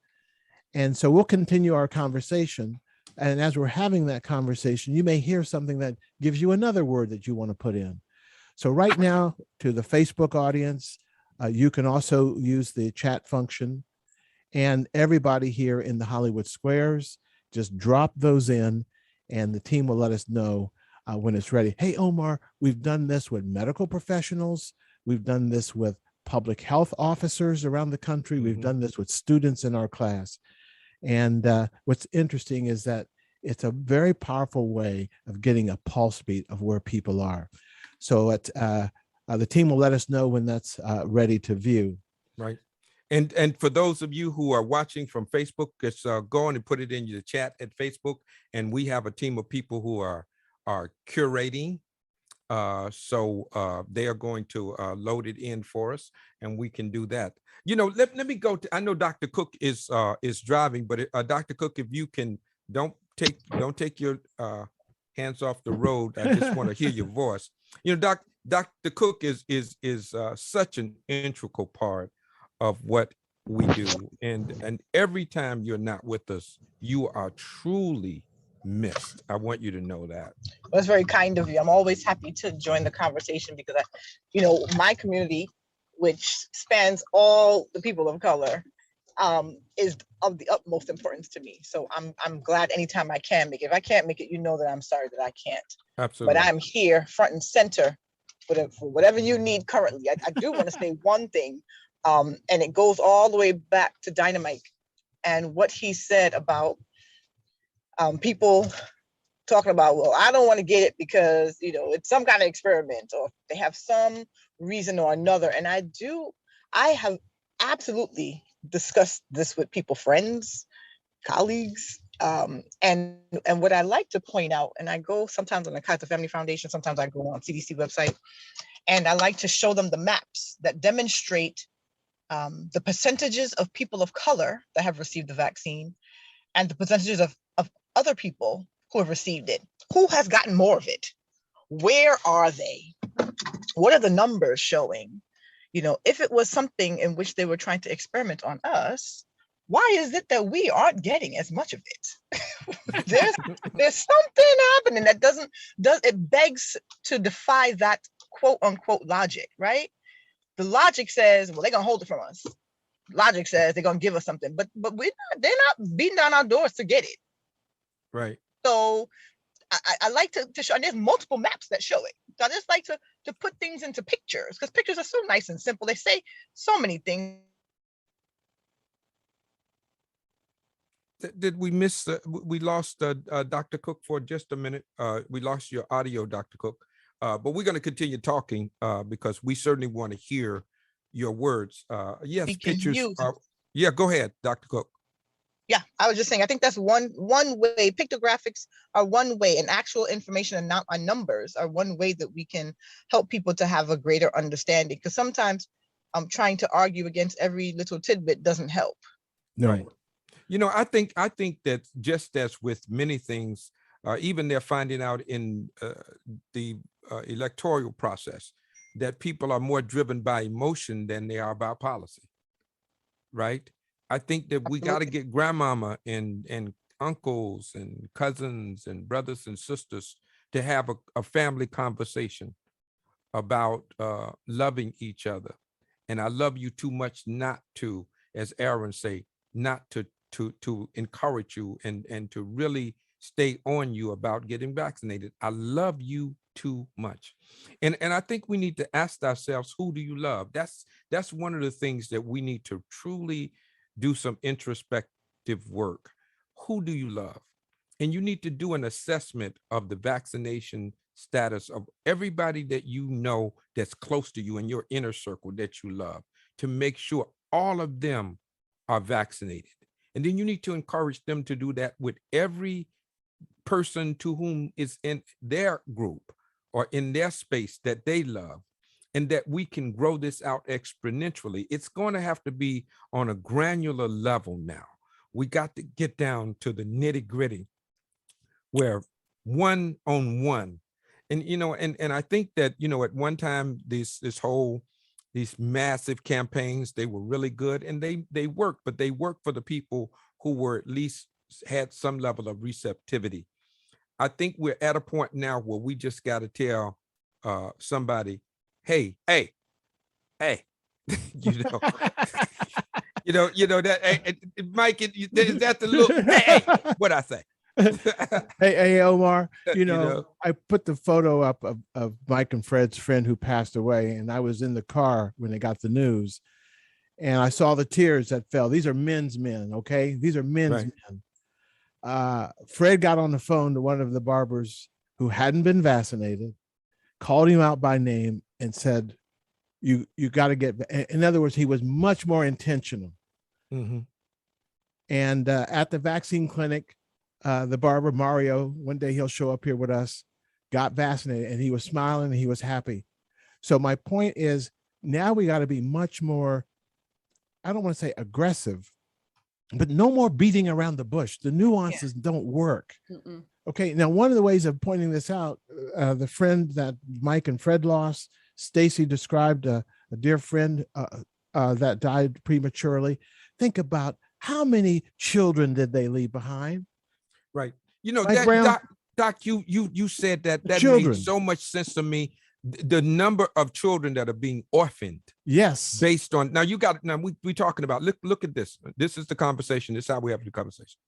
And so we'll continue our conversation. And as we're having that conversation, you may hear something that gives you another word that you want to put in. So right now, to the Facebook audience, you can also use the chat function. And everybody here in the Hollywood Squares, just drop those in and the team will let us know when it's ready. Hey, Omar, we've done this with medical professionals. We've done this with public health officers around the country. We've done this with students in our class. And what's interesting is that it's a very powerful way of getting a pulse beat of where people are. So the team will let us know when that's ready to view. Right. And for those of you who are watching from Facebook, just go on and put it in the chat at Facebook. And we have a team of people who are curating. So they are going to load it in for us, and we can do that. Let me go to. I know Dr. Cook is driving, but Dr. Cook, if you can, don't take your hands off the road. I just want to hear your voice. Dr. Cook is such an integral part of what we do, and every time you're not with us, you are truly missed. I want you to know that. That's very kind of you. I'm always happy to join the conversation because my community, which spans all the people of color, is of the utmost importance to me. So I'm glad anytime I can make it. If I can't make it, you know that I'm sorry that I can't. Absolutely. But I'm here front and center for whatever you need currently. I do want to say one thing, and it goes all the way back to Dynamite and what he said about people talking about, well, I don't want to get it because, you know, it's some kind of experiment or they have some reason or another. And I have absolutely discussed this with people, friends, colleagues. And what I like to point out, and I go sometimes on the Kaiser Family Foundation, sometimes I go on CDC website, and I like to show them the maps that demonstrate the percentages of people of color that have received the vaccine and the percentages of other people who have received it. Who has gotten more of it? Where are they? What are the numbers showing? You know, if it was something in which they were trying to experiment on us, why is it that we aren't getting as much of it? there's something happening that it begs to defy that quote unquote logic, right? The logic says, well, they're gonna hold it from us. Logic says they're gonna give us something, but they're not beating down our doors to get it. Right. So I like to show, and there's multiple maps that show it. So I just like to put things into pictures because pictures are so nice and simple. They say so many things. Did we miss? We lost Dr. Cook for just a minute. We lost your audio, Dr. Cook. But we're going to continue talking because we certainly want to hear your words. Yes, pictures. Yeah, go ahead, Dr. Cook. Yeah, I was just saying, I think that's one way. Pictographics are one way, and actual information and numbers are one way that we can help people to have a greater understanding. Because sometimes trying to argue against every little tidbit doesn't help. No. Right. You know, I think that just as with many things, even they're finding out in the electoral process that people are more driven by emotion than they are by policy. Right. I think that we got to get grandmama and uncles and cousins and brothers and sisters to have a family conversation about loving each other. And I love you too much not to, as Aaron say, not to encourage you and to really stay on you about getting vaccinated. I love you too much. And I think we need to ask ourselves, who do you love? That's one of the things that we need to truly do some introspective work. Who do you love? And you need to do an assessment of the vaccination status of everybody that you know that's close to you in your inner circle that you love, to make sure all of them are vaccinated. And then you need to encourage them to do that with every person to whom is in their group or in their space that they love, and that we can grow this out exponentially. It's going to have to be on a granular level now. We got to get down to the nitty gritty where one on one. And, you know, and I think that, you know, at one time, these massive campaigns, they were really good and they worked, but they worked for the people who were at least had some level of receptivity. I think we're at a point now where we just got to tell somebody, hey, you know that, hey, Mike, is that the look? Hey, what I say? hey, Omar, you know, I put the photo up of Mike and Fred's friend who passed away, and I was in the car when they got the news, and I saw the tears that fell. These are men's men, okay? These are men's men. Fred got on the phone to one of the barbers who hadn't been vaccinated, called him out by name, and said, you got to get, in other words, he was much more intentional. Mm-hmm. And at the vaccine clinic, the barber, Mario, one day he'll show up here with us, got vaccinated, and he was smiling and he was happy. So my point is, now we got to be much more, I don't want to say aggressive, but no more beating around the bush. The nuances don't work. Mm-mm. Okay, now one of the ways of pointing this out, the friend that Mike and Fred lost, Stacy described a dear friend that died prematurely. Think about how many children did they leave behind? Right. You know, Doc, you said that children. Made so much sense to me. the number of children that are being orphaned. Yes. Based on, now we're talking about, look at this. This is the conversation. This is how we have the conversation.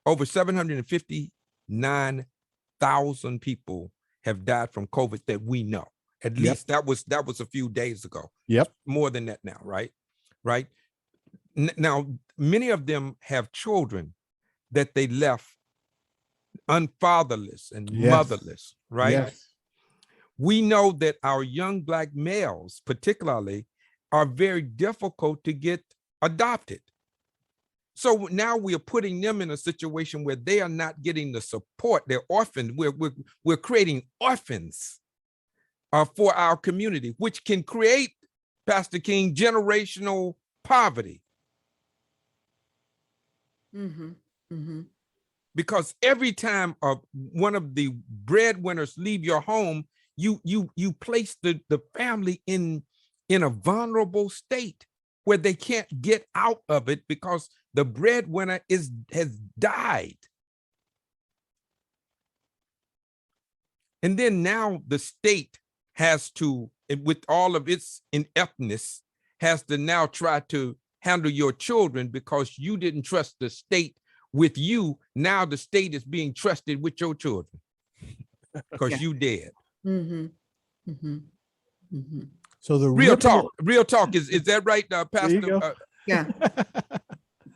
Over 759,000 people have died from COVID that we know. At least that was a few days ago. Yep. More than that now, right? Right. Now, many of them have children that they left unfatherless and motherless, right? Yes. We know that our young Black males, particularly, are very difficult to get adopted. So now we are putting them in a situation where they are not getting the support. They're orphaned. We're creating orphans for our community, which can create, Pastor King, generational poverty. Because every time one of the breadwinners leave your home, you place the family in a vulnerable state where they can't get out of it because the breadwinner has died. And then now the state has to, with all of its ineptness, has to now try to handle your children because you didn't trust the state with you. Now the state is being trusted with your children because you dead. So the real talk, is that right, Pastor? Yeah.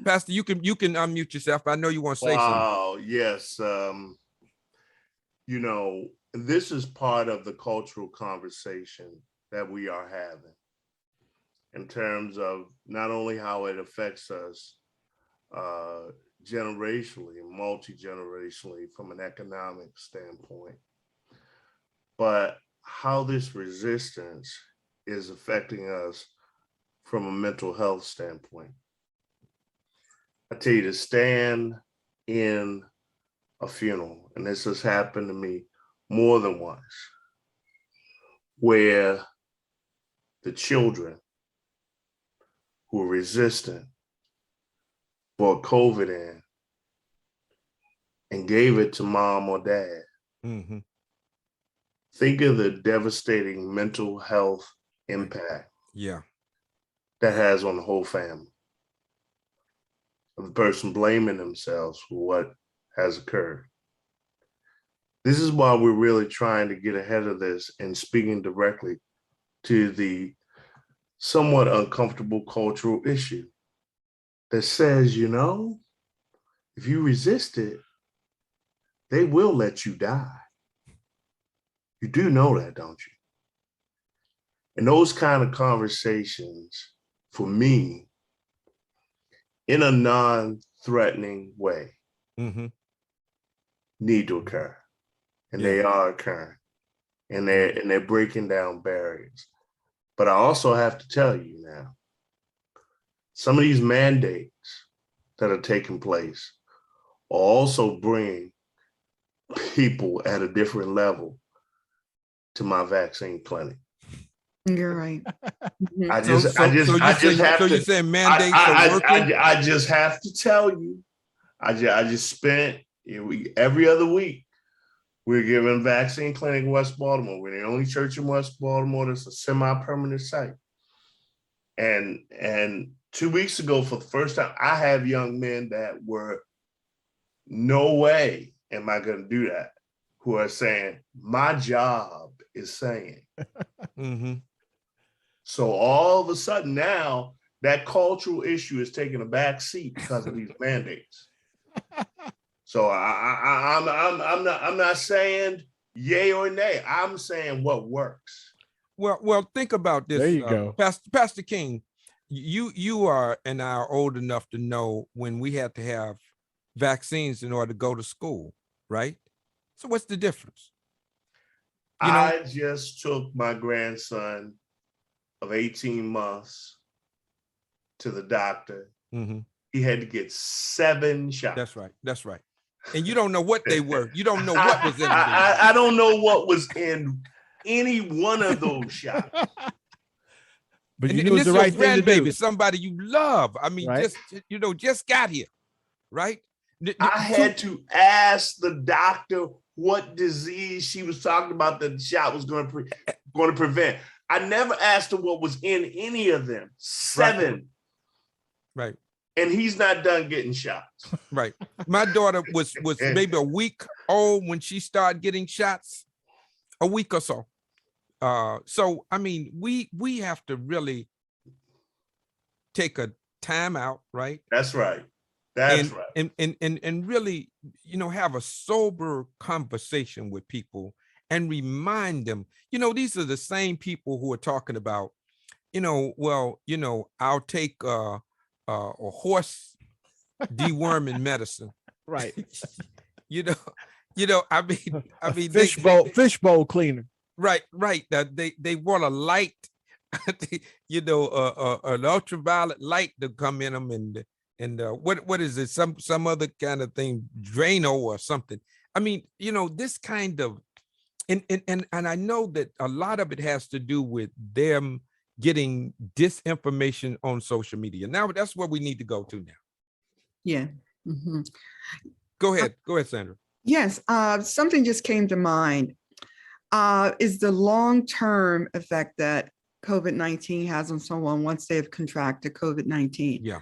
Pastor, you can unmute yourself. I know you want to say something. Oh, yes. You know, this is part of the cultural conversation that we are having in terms of not only how it affects us generationally, multi-generationally from an economic standpoint, but how this resistance is affecting us from a mental health standpoint. I tell you, to stand in a funeral, and this has happened to me more than once, where the children who are resistant brought COVID in and gave it to mom or dad. Think of the devastating mental health impact that has on the whole family. The person blaming themselves for what has occurred. This is why we're really trying to get ahead of this and speaking directly to the somewhat uncomfortable cultural issue that says, you know, if you resist it, they will let you die. You do know that, don't you? And those kind of conversations, for me, in a non-threatening way, need to occur. And they are occurring. And they're breaking down barriers. But I also have to tell you now, some of these mandates that are taking place are also bringing people at a different level to my vaccine clinic. You're right. I just have to. You saying mandates are working? I just have to tell you. I just spent every other week. We're giving vaccine clinic in West Baltimore. We're the only church in West Baltimore that's a semi-permanent site. And 2 weeks ago, for the first time, I have young men that were, no way am I going to do that, who are saying, my job is saying. So all of a sudden now, that cultural issue is taking a back seat because of these mandates. So I'm not saying yay or nay. I'm saying what works. Well, think about this. There you go. Pastor King, you are and I are old enough to know when we had to have vaccines in order to go to school, right? So what's the difference? I just took my grandson of 18 months to the doctor. He had to get 7 shots. That's right. And you don't know what they were. You don't know what was in them. I don't know what was in any one of those shots. But you knew it was the right thing to do. Somebody you love. I mean, right? just got here, right? I had to ask the doctor what disease she was talking about that the shot was going to prevent. I never asked her what was in any of them. 7. Right. And he's not done getting shots. Right. My daughter was maybe a week old when she started getting shots, a week or so. So I mean, we have to really take a time out, right? That's right. That's right. And really, have a sober conversation with people and remind them, these are the same people who are talking about, I'll take a horse deworming medicine. Right. I mean, fishbowl cleaner. Right. They want a light, an ultraviolet light to come in them, and what is it? Some other kind of thing, Drano or something. I mean, this kind of, and I know that a lot of it has to do with them getting disinformation on social media. Now that's where we need to go to now. Yeah. Mm-hmm. Go ahead, Sandra. Yes, something just came to mind. Is the long-term effect that COVID-19 has on someone once they have contracted COVID-19. Yeah.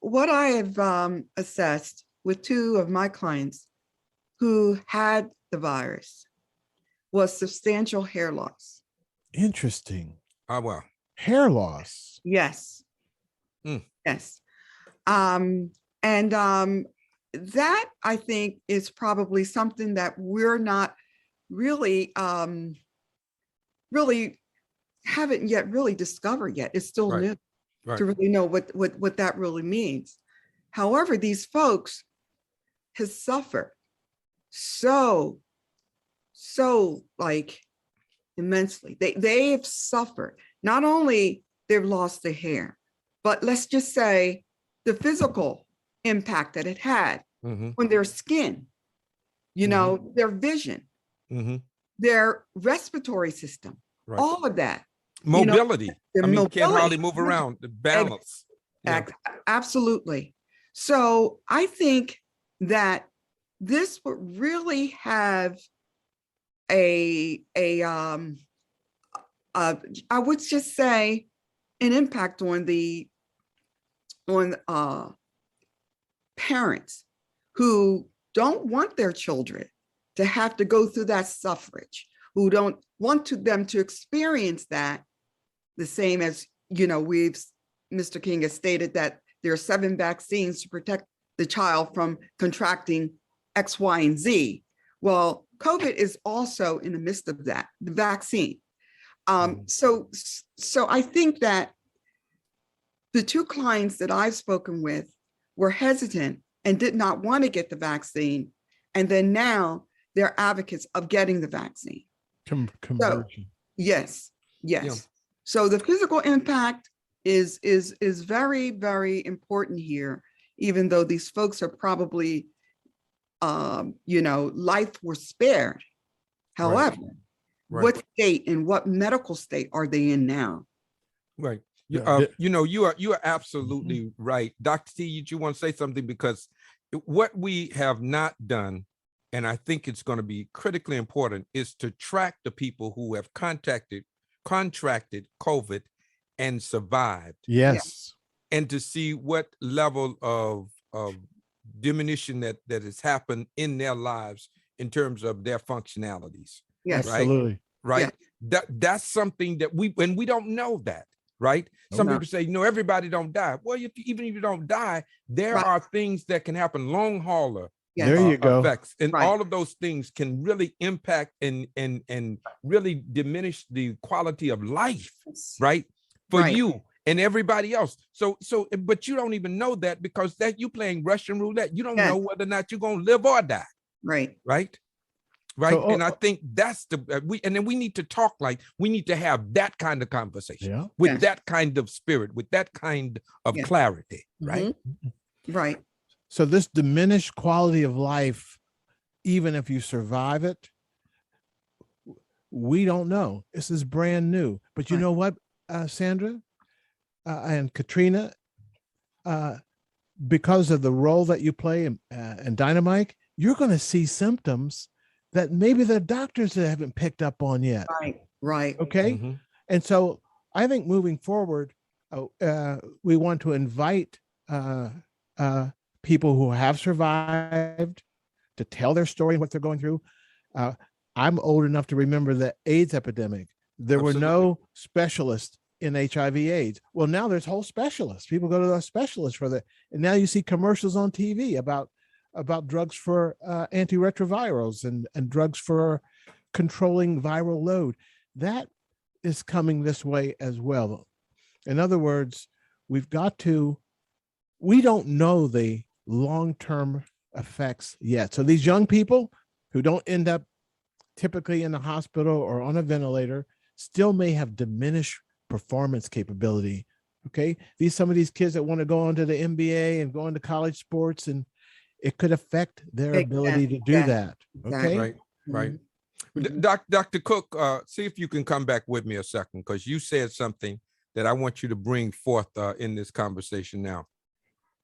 What I have assessed with 2 of my clients who had the virus was substantial hair loss. Interesting. Oh, wow. Hair loss. Yes. Yes. That I think is probably something that we're not really haven't yet really discovered yet. It's still new to really know what that really means. However, these folks has suffered so like immensely. They have suffered. Not only they've lost their hair, but let's just say the physical impact that it had on their skin, their vision, their respiratory system, all of that. Mobility. Can't hardly move around, the balance. Absolutely. So I think that this would really have I would just say an impact on parents who don't want their children to have to go through that suffrage, who don't want them to experience that, the same as, Mr. King has stated that there are 7 vaccines to protect the child from contracting X, Y, and Z. Well, COVID is also in the midst of that, the vaccine. So I think that the 2 clients that I've spoken with were hesitant and did not want to get the vaccine. And then now they're advocates of getting the vaccine. Conversion. Yes. Yeah. So the physical impact is very, very important here, even though these folks are probably, life was spared. However, what state and what medical state are they in now? Right. You are absolutely right. Dr. T, you want to say something? Because what we have not done, and I think it's going to be critically important, is to track the people who have contracted COVID and survived. Yes. And to see what level of diminution that has happened in their lives in terms of their functionalities. Yes. Absolutely. Right. That's something that we don't know that. Right. Some people say, everybody don't die. Well, even if you don't die, there are things that can happen, long hauler. Yes. There you go. Effects. And all of those things can really impact and really diminish the quality of life, right? For you and everybody else. So, but you don't even know that, because that you playing Russian roulette. You don't know whether or not you're going to live or die. Right. So, and I think that's we need to talk, we need to have that kind of conversation with that kind of spirit, with that kind of clarity. Right. Right. So this diminished quality of life, even if you survive it, we don't know. This is brand new. But you know what, Sandra and Katrina, because of the role that you play in Dynamite, you're going to see symptoms that maybe the doctors haven't picked up on yet. Right. Okay. Mhm. And so I think moving forward, we want to invite people who have survived to tell their story and what they're going through. I'm old enough to remember the AIDS epidemic. There were no specialists in HIV/AIDS. Well, now there's whole specialists. People go to a specialist for that. And now you see commercials on TV about drugs for antiretrovirals and drugs for controlling viral load. That is coming this way as well. In other words, we don't know the long-term effects yet. So these young people who don't end up typically in the hospital or on a ventilator still may have diminished performance capability. Okay. Some of these kids that want to go on to the NBA and go into college sports, and it could affect their ability to do that. Okay. Right. Mhm. Dr. Cook, see if you can come back with me a second, because you said something that I want you to bring forth in this conversation now.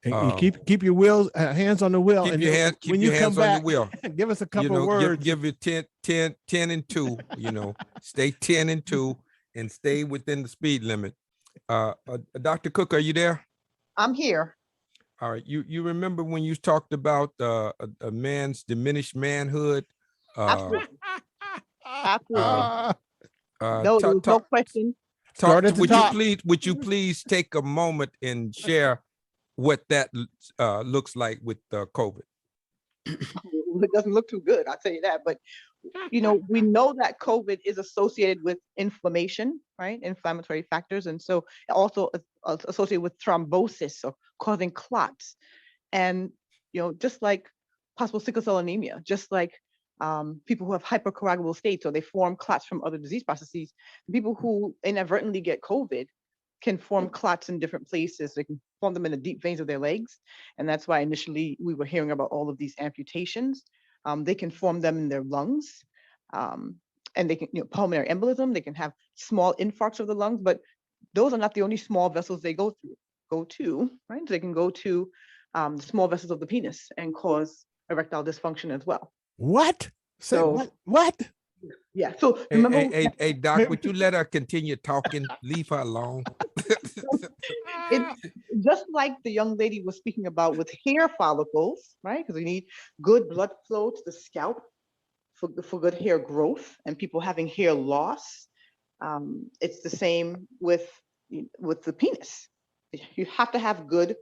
And you keep your wheels, hands on the wheel. Keep and your hands, when you come back, on the wheel. give us a couple words. Give it 10 and 2, stay 10 and 2 and stay within the speed limit. Dr. Cook, are you there? I'm here. All right. You remember when you talked about a man's diminished manhood? Absolutely. Absolutely. No, there was no question. Would you please take a moment and share what that looks like with COVID? It doesn't look too good, I'll tell you that. But we know that COVID is associated with inflammation, right? Inflammatory factors, and so also associated with thrombosis, or causing clots. And just like possible sickle cell anemia, just like people who have hypercoagulable states, or they form clots from other disease processes, people who inadvertently get COVID can form clots in different places. They can form them in the deep veins of their legs. And that's why initially we were hearing about all of these amputations. They can form them in their lungs. And they can, pulmonary embolism, they can have small infarcts of the lungs, but those are not the only small vessels they go to, right? They can go to the small vessels of the penis and cause erectile dysfunction as well. What? What? Yeah. So remember, hey, Doc, would you let her continue talking? Leave her alone. It's just like the young lady was speaking about with hair follicles, right? Because we need good blood flow to the scalp for good hair growth, and people having hair loss. It's the same with the penis. You have to have good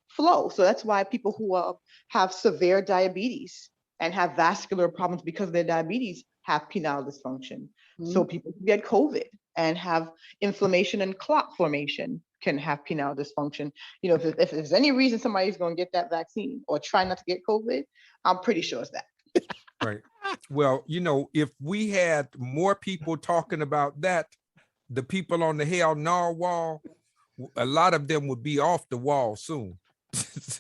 flow. So that's why people who have severe diabetes and have vascular problems because of their diabetes have penile dysfunction. So people who get COVID and have inflammation and clot formation can have penile dysfunction. If there's any reason somebody's going to get that vaccine or try not to get COVID, I'm pretty sure it's that. Right. Well, if we had more people talking about that, the people on the Hell No wall, a lot of them would be off the wall soon.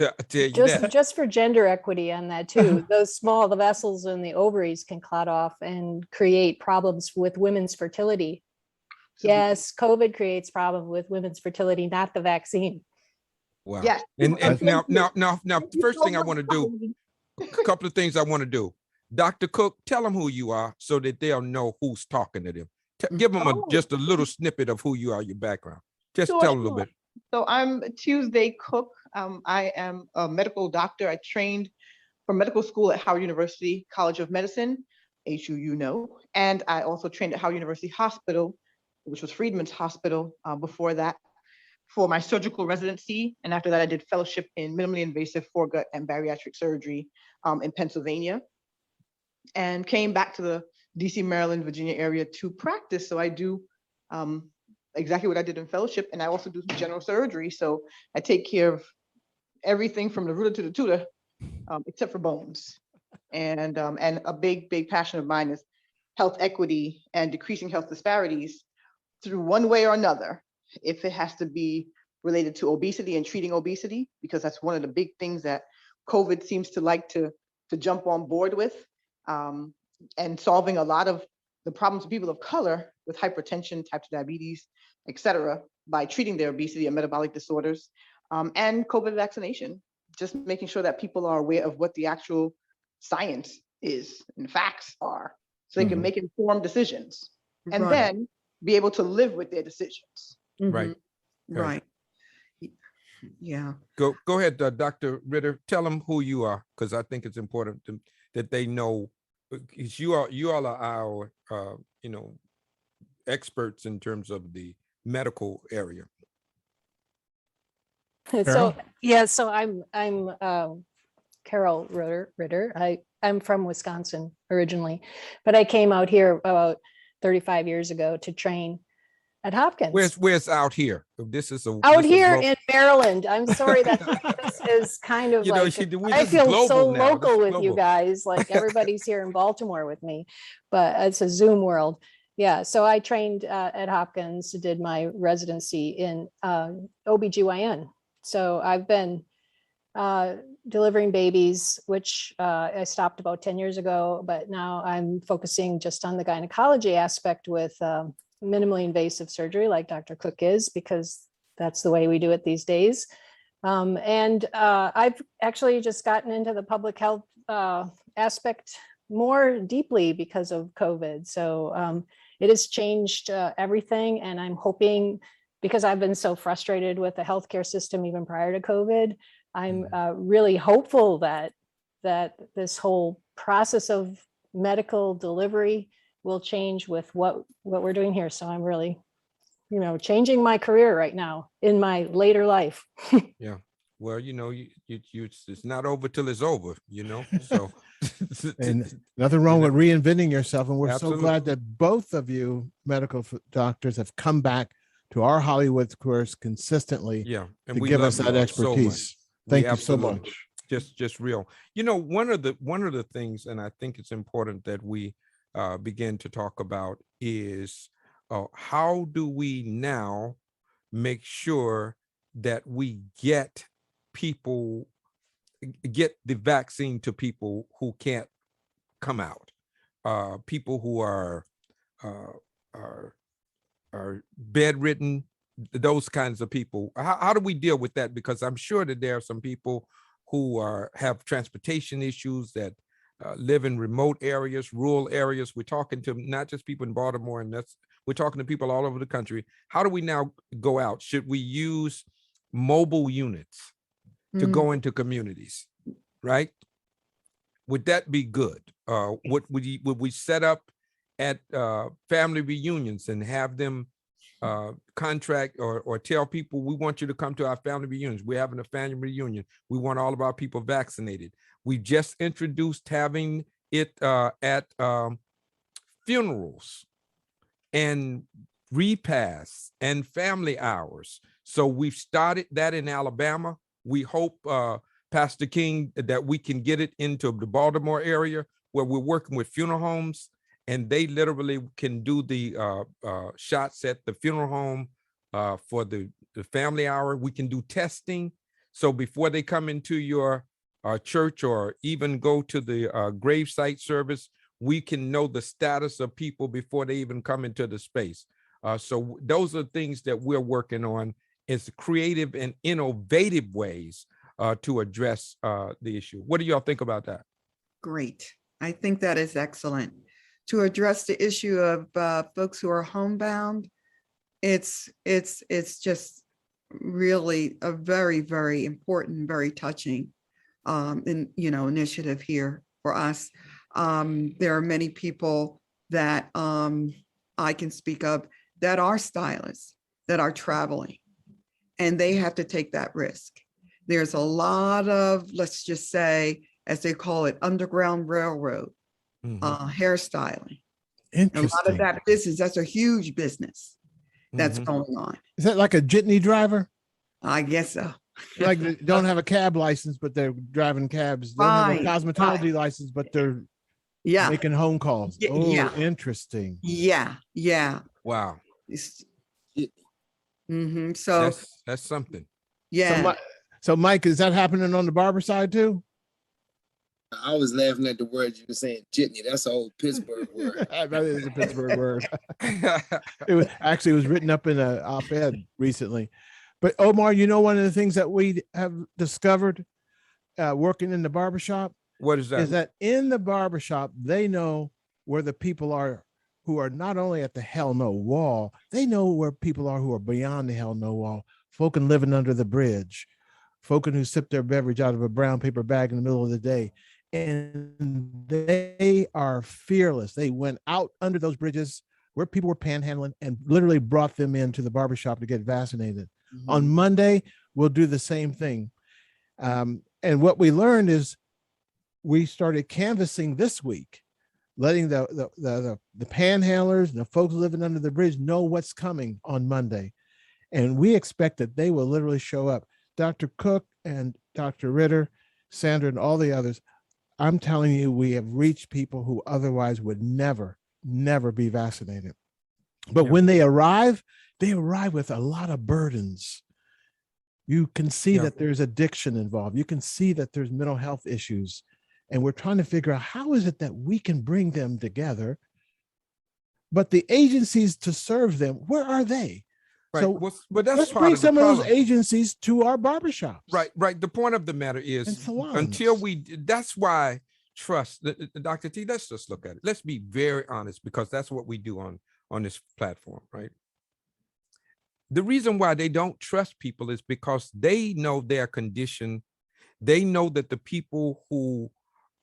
I'll tell you just for gender equity on that too. The vessels in the ovaries can clot off and create problems with women's fertility. Yes, COVID creates problems with women's fertility, not the vaccine. Wow. Yes. And now, the first thing I want to do, a couple of things I want to do. Dr. Cook, tell them who you are so that they'll know who's talking to them. Give them just a little snippet of who you are, your background. Just tell them a little bit. So I'm Tuesday Cook. I am a medical doctor. I trained from medical school at Howard University College of Medicine, HU, and I also trained at Howard University Hospital, which was Friedman's Hospital before that, for my surgical residency. And after that, I did fellowship in minimally invasive foregut and bariatric surgery in Pennsylvania, and came back to the DC, Maryland, Virginia area to practice. So I do exactly what I did in fellowship, and I also do general surgery. So I take care of everything from the rooter to the tutor, except for bones. And a big passion of mine is health equity and decreasing health disparities through one way or another. If it has to be related to obesity and treating obesity, because that's one of the big things that COVID seems to like to jump on board with, and solving a lot of the problems of people of color with hypertension, type 2 diabetes, et cetera, by treating their obesity and metabolic disorders, and COVID vaccination, just making sure that people are aware of what the actual science is and facts are, so they can Mhm. make informed decisions and Right. then be able to live with their decisions. Right. Mhm. Right. Yeah. Go ahead, Dr. Ritter. Tell them who you are, because I think it's important that they know. 'Cause you all are our experts in terms of the medical area. So yeah, so I'm Carol Ritter. I'm from Wisconsin originally, but I came out here about 35 years ago to train at Hopkins. Where's out here? This is Out here in Maryland. I'm sorry that this is kind of like, I feel so local with you guys, like everybody's here in Baltimore with me, but it's a Zoom world. Yeah, so I trained at Hopkins, did my residency in OBGYN. So I've been delivering babies, which I stopped about 10 years ago, but now I'm focusing just on the gynecology aspect with minimally invasive surgery like Dr. Cook is, because that's the way we do it these days. And I've actually just gotten into the public health aspect more deeply because of COVID. So it has changed everything. And I'm hoping, because I've been so frustrated with the healthcare system even prior to COVID, I'm really hopeful that this whole process of medical delivery will change with what we're doing here. So I'm really, changing my career right now in my later life. Yeah. Well, it's not over till it's over, so. And nothing wrong with reinventing yourself. And we're Absolutely. so glad that both of you medical doctors have come back to our Hollywood course consistently and to we give love us you that all so expertise. much. Thank you so much. Just real. One of the things, and I think it's important that we begin to talk about is how do we now make sure that we get the vaccine to people who can't come out, people who are bedridden, those kinds of people. How do we deal with that? Because I'm sure that there are some people who have transportation issues, that live in remote areas, rural areas. We're talking to not just people in Baltimore, and we're talking to people all over the country. How do we now go out? Should we use mobile units to go into communities, right? Would that be good? Would we set up at family reunions and have them contract or tell people, we want you to come to our family reunions. We're having a family reunion. We want all of our people vaccinated. We just introduced having it at funerals and repasts and family hours. So we've started that in Alabama. We hope, Pastor King, that we can get it into the Baltimore area, where we're working with funeral homes, and they literally can do the shots at the funeral home for the family hour. We can do testing. So before they come into your church or even go to the gravesite service, we can know the status of people before they even come into the space. So those are things that we're working on, is creative and innovative ways to address the issue. What do y'all think about that? Great. I think that is excellent. To address the issue of folks who are homebound, it's just really a very, very important, very touching initiative here for us. There are many people that I can speak of that are stylists, that are traveling, and they have to take that risk. There's a lot of, let's just say, as they call it, underground railroad hairstyling. Interesting. A lot of that business, that's a huge business that's going on. Is that like a jitney driver? I guess so. Like they don't have a cab license, but they're driving cabs. They don't have a cosmetology license, but they're making home calls. Interesting. Yeah. Wow. So that's something. Yeah. So Mike, is that happening on the barber side too? I was laughing at the word you were saying, jitney. That's an old Pittsburgh word. That is a Pittsburgh word. It was written up in an op-ed recently. But Omar, one of the things that we have discovered working in the barbershop What is that? Is that in the barbershop, they know where the people are who are not only at the hell no wall, they know where people are who are beyond the hell no wall, folk living under the bridge, folk who sip their beverage out of a brown paper bag in the middle of the day. And they are fearless. They went out under those bridges where people were panhandling and literally brought them into the barbershop to get vaccinated. Mhm. On Monday, we'll do the same thing. And what we learned is we started canvassing this week, letting the panhandlers and the folks living under the bridge know what's coming on Monday. And we expect that they will literally show up. Dr. Cook and Dr. Ritter, Sandra, and all the others, I'm telling you, we have reached people who otherwise would never be vaccinated. But when they arrive with a lot of burdens. You can see that there's addiction involved. You can see that there's mental health issues. And we're trying to figure out how is it that we can bring them together. But the agencies to serve them, where are they? Right. So well, but that's let's part bring of the some of those problem. agencies to our barbershops. Right. The point of the matter is And salons. until that's why trust, Dr. T, let's just look at it. Let's be very honest, because that's what we do on this platform, right? The reason why they don't trust people is because they know their condition. They know that the people who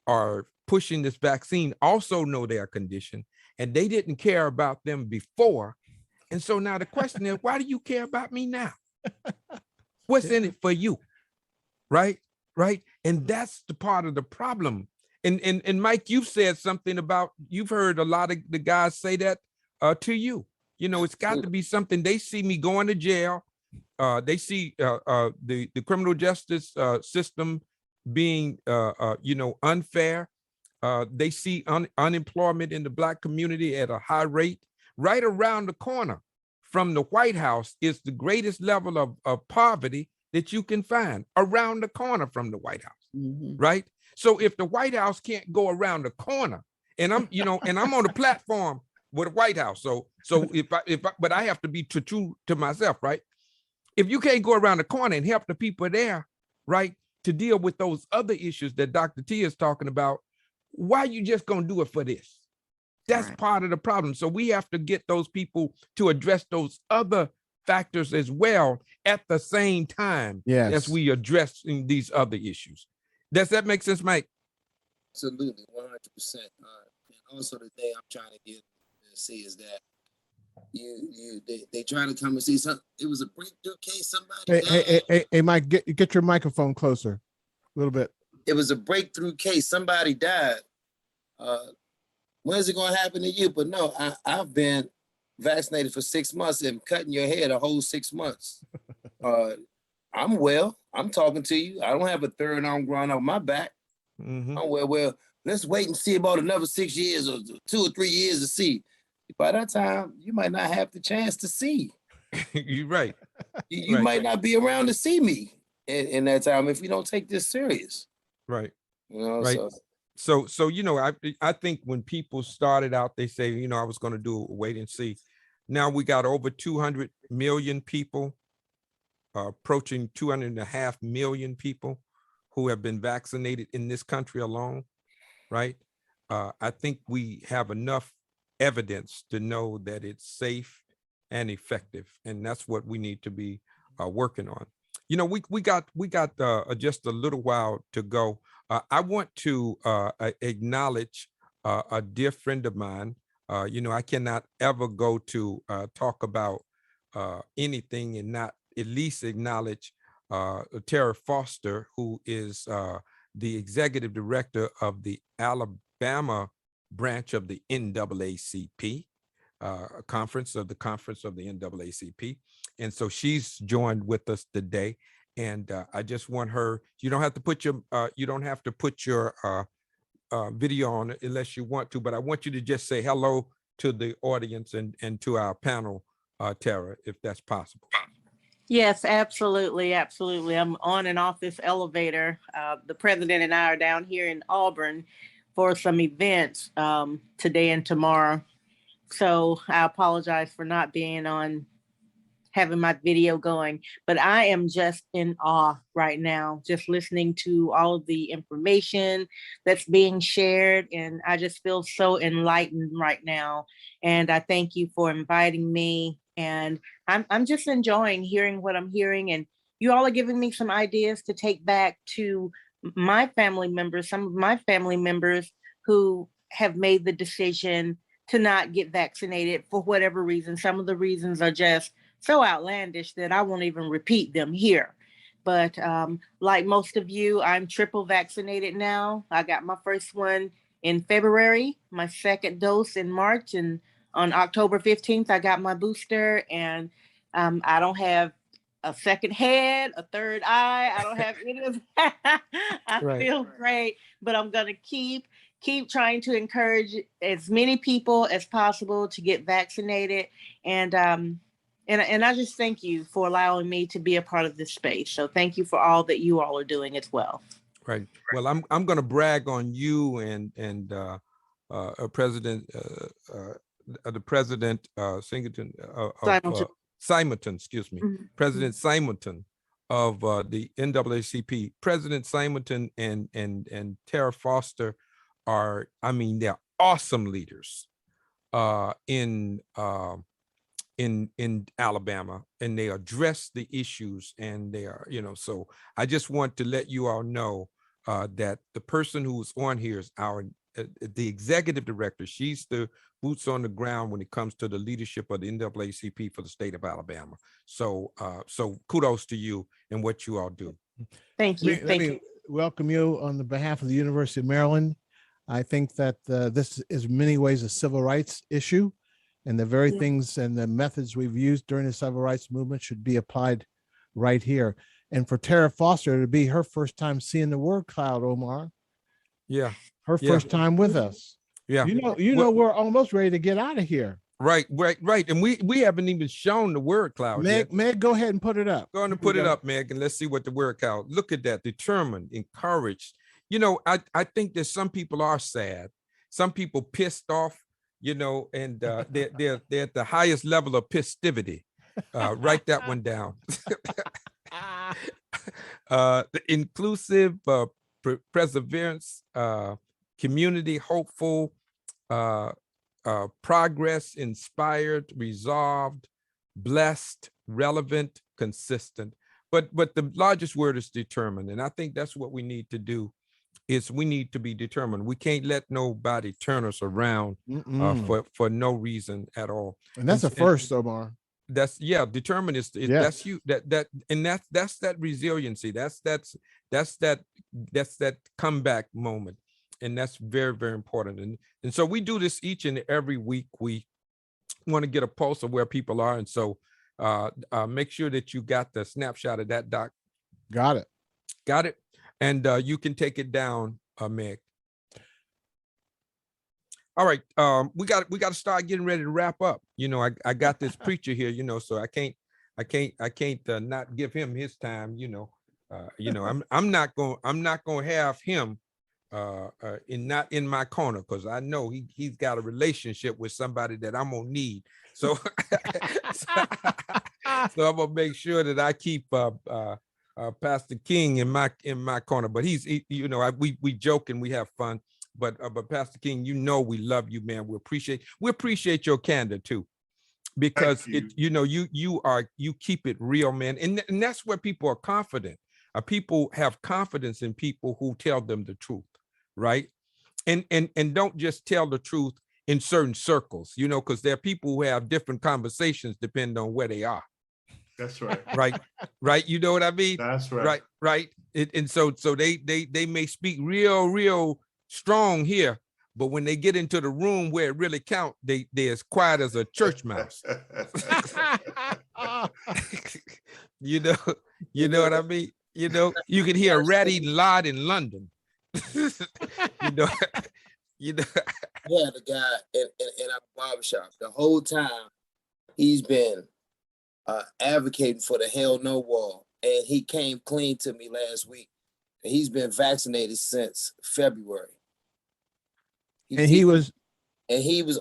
are pushing this vaccine also know their condition, and they didn't care about them before. And so now the question is, why do you care about me now? What's in it for you? Right. And that's the part of the problem. And Mike, you've said something about, you've heard a lot of the guys say that to you. You know, it's got to be something. They see me going to jail. They see the criminal justice system being, unfair. They see unemployment in the Black community at a high rate. Right around the corner from the White House is the greatest level of poverty that you can find, around the corner from the White House. Mhm. Right. So if the White House can't go around the corner, and I'm on the platform with the White House. So but I have to be true to myself, right? If you can't go around the corner and help the people there, right, to deal with those other issues that Dr. T is talking about, why are you just gonna do it for this? That's Right. part of the problem. So we have to get those people to address those other factors as well at the same time as we address these other issues. Does that make sense, Mike? Absolutely, 100%. And also the thing I'm trying to get to see is that they trying to come and see something. It was a breakthrough case. Somebody Hey, Mike, get your microphone closer a little bit. It was a breakthrough case. Somebody died. When's it going to happen to you? But no, I've been vaccinated for 6 months and cutting your hair the whole 6 months. I'm well. I'm talking to you. I don't have a third arm growing on my back. Mm-hmm. I'm well, let's wait and see about another 6 years or 2 or 3 years to see. By that time, you might not have the chance to see. You're right. You might not be around to see me in that time if we don't take this serious. Right. You know, right. So I think when people started out, they say, I was going to do a wait and see. Now we got over 200 million people, approaching 2.5 million people who have been vaccinated in this country alone, right? I think we have enough evidence to know that it's safe and effective, and that's what we need to be working on. We got just a little while to go. I want to acknowledge a dear friend of mine. I cannot ever go to talk about anything and not at least acknowledge Tara Foster, who is the executive director of the Alabama branch of the NAACP, conference of the NAACP. And so she's joined with us today. And I just want her, you don't have to put your video on unless you want to, but I want you to just say hello to the audience and to our panel, Tara, if that's possible. Yes, absolutely. Absolutely. I'm on and off this elevator. The president and I are down here in Auburn for some events today and tomorrow. So I apologize for not being on having my video going. But I am just in awe right now, just listening to all of the information that's being shared. And I just feel so enlightened right now. And I thank you for inviting me. And I'm just enjoying hearing what I'm hearing. And you all are giving me some ideas to take back to my family members, some of my family members who have made the decision to not get vaccinated for whatever reason. Some of the reasons are just so outlandish that I won't even repeat them here. But like most of you, I'm triple vaccinated now. I got my first one in February, my second dose in March, and on October 15th, I got my booster. And I don't have a second head, a third eye. I don't have any of that. I feel great, but I'm gonna keep trying to encourage as many people as possible to get vaccinated. And I just thank you for allowing me to be a part of this space. So thank you for all that you all are doing as well. Right. Well, I'm going to brag on you and President the President Singleton Simonton, excuse me, President Simonton of the NAACP. President Simonton and Tara Foster are, I mean, they're awesome leaders in Alabama, and they address the issues, and they are, you know, so I just want to let you all know that the person who's on here is our the executive director. She's the boots on the ground when it comes to the leadership of the NAACP for the state of Alabama. So so kudos to you and what you all do. Thank you. Let me welcome you on the behalf of the University of Maryland. I think that this is in many ways a civil rights issue, and the very things and the methods we've used during the civil rights movement should be applied right here. And for Tara Foster to be her first time seeing the word cloud, Omar. Yeah. Her first time with us. Yeah. You know, we're almost ready to get out of here. Right. And we haven't even shown the word cloud yet. Meg, go ahead and put it up. Go ahead and put it up, Meg, and let's see what the word cloud. Look at that. Determined, encouraged. You know, I think that some people are sad. Some people pissed off, you know, and they're at the highest level of pistivity. Write that one down. The inclusive, perseverance, community, hopeful, progress, inspired, resolved, blessed, relevant, consistent. But the largest word is determined, and I think that's what we need to do. Is we need to be determined. We can't let nobody turn us around for no reason at all. And that's a first, Omar. That's determined is that's you that's that resiliency. That's that comeback moment. And that's very, very important. And so we do this each and every week. We want to get a pulse of where people are. And so make sure that you got the snapshot of that, Doc. Got it. And you can take it down, Meg. All right. We got to start getting ready to wrap up. You know, I got this preacher here, you know, so I can't not give him his time, you know. I'm not going to have him not in my corner, because I know he's got a relationship with somebody that I'm gonna need. So so I'm gonna make sure that I keep Pastor King in my corner. But you know, we joke and we have fun. But Pastor King, you know, we love you, man. We appreciate your candor too, because you keep it real, man. And that's where people are confident. People have confidence in people who tell them the truth, right? And don't just tell the truth in certain circles, you know, because there are people who have different conversations depending on where they are. That's right. Right. You know what I mean? That's right. Right. And so they may speak real strong here, but when they get into the room where it really counts, they're as quiet as a church mouse. You know what I mean? You know, you can hear a ratty lot in London. you know. Yeah, the guy in our barbershop the whole time he's been advocating for the hell no wall, and he came clean to me last week. He's been vaccinated since February. He was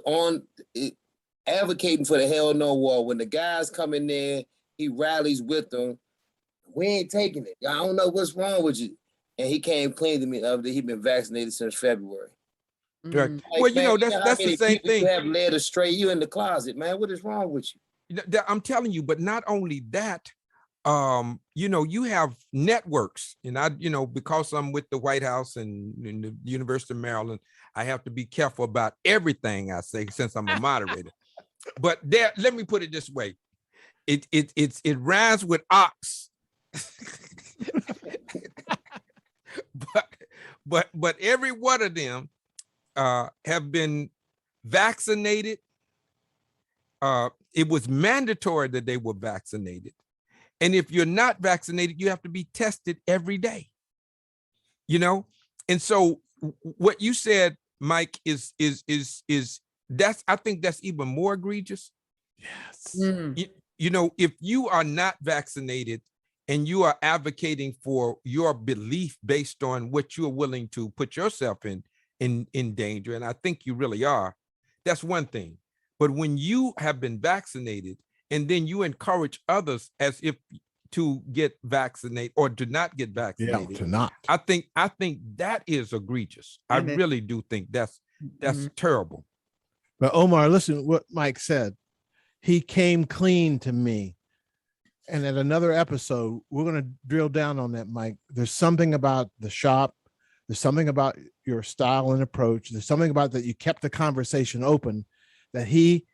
on advocating for the hell no wall. When the guys come in there he rallies with them. We ain't taking it. I don't know what's wrong with you. And he came clean to me the other day. He's been vaccinated since February. Right. Mm. Well, you know, how that's the many same people thing. you have led astray. You in the closet, man. What is wrong with you? I'm telling you, but not only that, you know, you have networks, and I, you know, because I'm with the White House and the University of Maryland, I have to be careful about everything I say since I'm a moderator. But there, let me put it this way: it rhymes with ox, but every one of them have been vaccinated. It was mandatory that they were vaccinated. And if you're not vaccinated, you have to be tested every day, you know? And so what you said, Mike, is that's, I think that's even more egregious. Yes. Mm. You know, if you are not vaccinated and you are advocating for your belief based on what you're willing to put yourself in danger, and I think you really are, that's one thing. But when you have been vaccinated and then you encourage others as if to get vaccinated or to not get vaccinated, to not. I think that is egregious. I And it- really do think that's Mhm. terrible. But Omar, listen to what Mike said. He came clean to me. And at another episode, we're going to drill down on that, Mike. There's something about the shop. There's something about your style and approach. There's something about that you kept the conversation open, that he